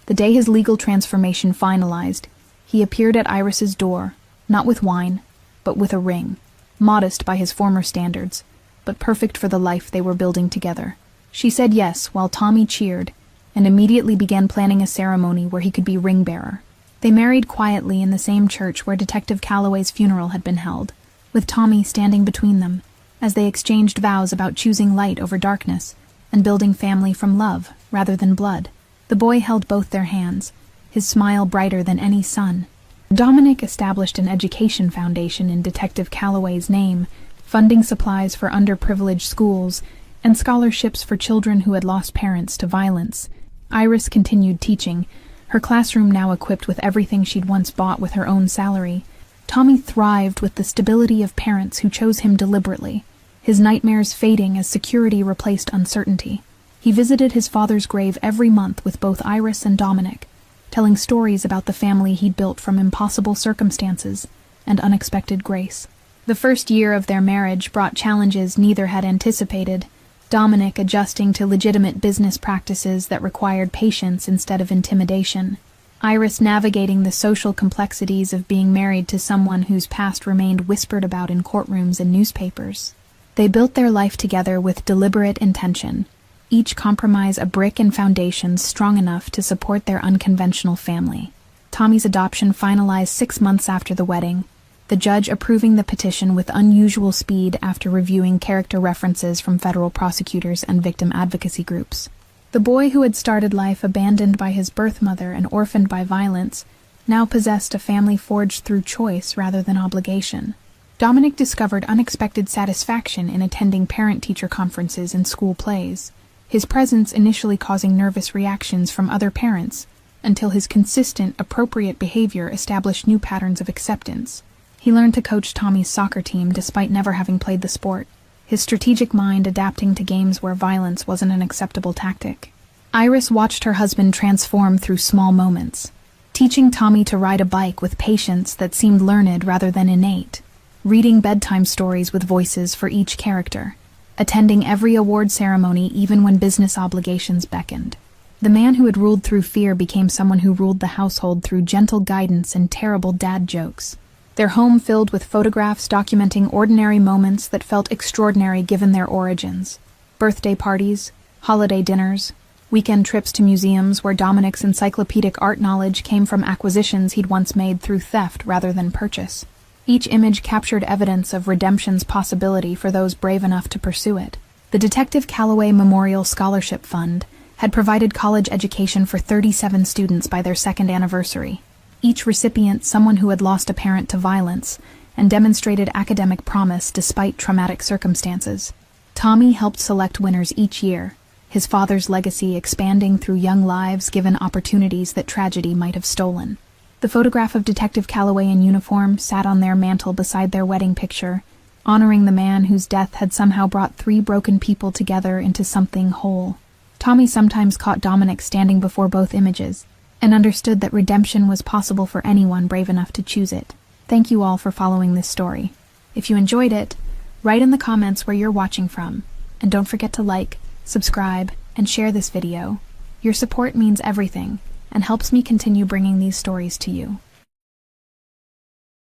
The day his legal transformation finalized, he appeared at Iris's door, not with wine, but with a ring, modest by his former standards, but perfect for the life they were building together. She said yes, while Tommy cheered, and immediately began planning a ceremony where he could be ring-bearer. They married quietly in the same church where Detective Calloway's funeral had been held, with Tommy standing between them, as they exchanged vows about choosing light over darkness and building family from love rather than blood. The boy held both their hands, his smile brighter than any sun. Dominic established an education foundation in Detective Calloway's name, funding supplies for underprivileged schools and scholarships for children who had lost parents to violence. Iris continued teaching, her classroom now equipped with everything she'd once bought with her own salary. Tommy thrived with the stability of parents who chose him deliberately, his nightmares fading as security replaced uncertainty. He visited his father's grave every month with both Iris and Dominic, telling stories about the family he'd built from impossible circumstances and unexpected grace. The first year of their marriage brought challenges neither had anticipated, Dominic adjusting to legitimate business practices that required patience instead of intimidation, Iris navigating the social complexities of being married to someone whose past remained whispered about in courtrooms and newspapers. They built their life together with deliberate intention, each compromise a brick and foundation strong enough to support their unconventional family. Tommy's adoption finalized 6 months after the wedding, the judge approving the petition with unusual speed after reviewing character references from federal prosecutors and victim advocacy groups. The boy who had started life abandoned by his birth mother and orphaned by violence now possessed a family forged through choice rather than obligation. Dominic discovered unexpected satisfaction in attending parent-teacher conferences and school plays, his presence initially causing nervous reactions from other parents, until his consistent, appropriate behavior established new patterns of acceptance. He learned to coach Tommy's soccer team despite never having played the sport, his strategic mind adapting to games where violence wasn't an acceptable tactic. Iris watched her husband transform through small moments, teaching Tommy to ride a bike with patience that seemed learned rather than innate, reading bedtime stories with voices for each character, attending every award ceremony even when business obligations beckoned. The man who had ruled through fear became someone who ruled the household through gentle guidance and terrible dad jokes. Their home filled with photographs documenting ordinary moments that felt extraordinary given their origins. Birthday parties, holiday dinners, weekend trips to museums where Dominic's encyclopedic art knowledge came from acquisitions he'd once made through theft rather than purchase. Each image captured evidence of redemption's possibility for those brave enough to pursue it. The Detective Calloway Memorial Scholarship Fund had provided college education for 37 students by their second anniversary, each recipient someone who had lost a parent to violence and demonstrated academic promise despite traumatic circumstances. Tommy helped select winners each year, his father's legacy expanding through young lives given opportunities that tragedy might have stolen. The photograph of Detective Calloway in uniform sat on their mantel beside their wedding picture, honoring the man whose death had somehow brought 3 broken people together into something whole. Tommy sometimes caught Dominic standing before both images, and understood that redemption was possible for anyone brave enough to choose it. Thank you all for following this story. If you enjoyed it, write in the comments where you're watching from, and don't forget to like, subscribe, and share this video. Your support means everything, and helps me continue bringing these stories to you.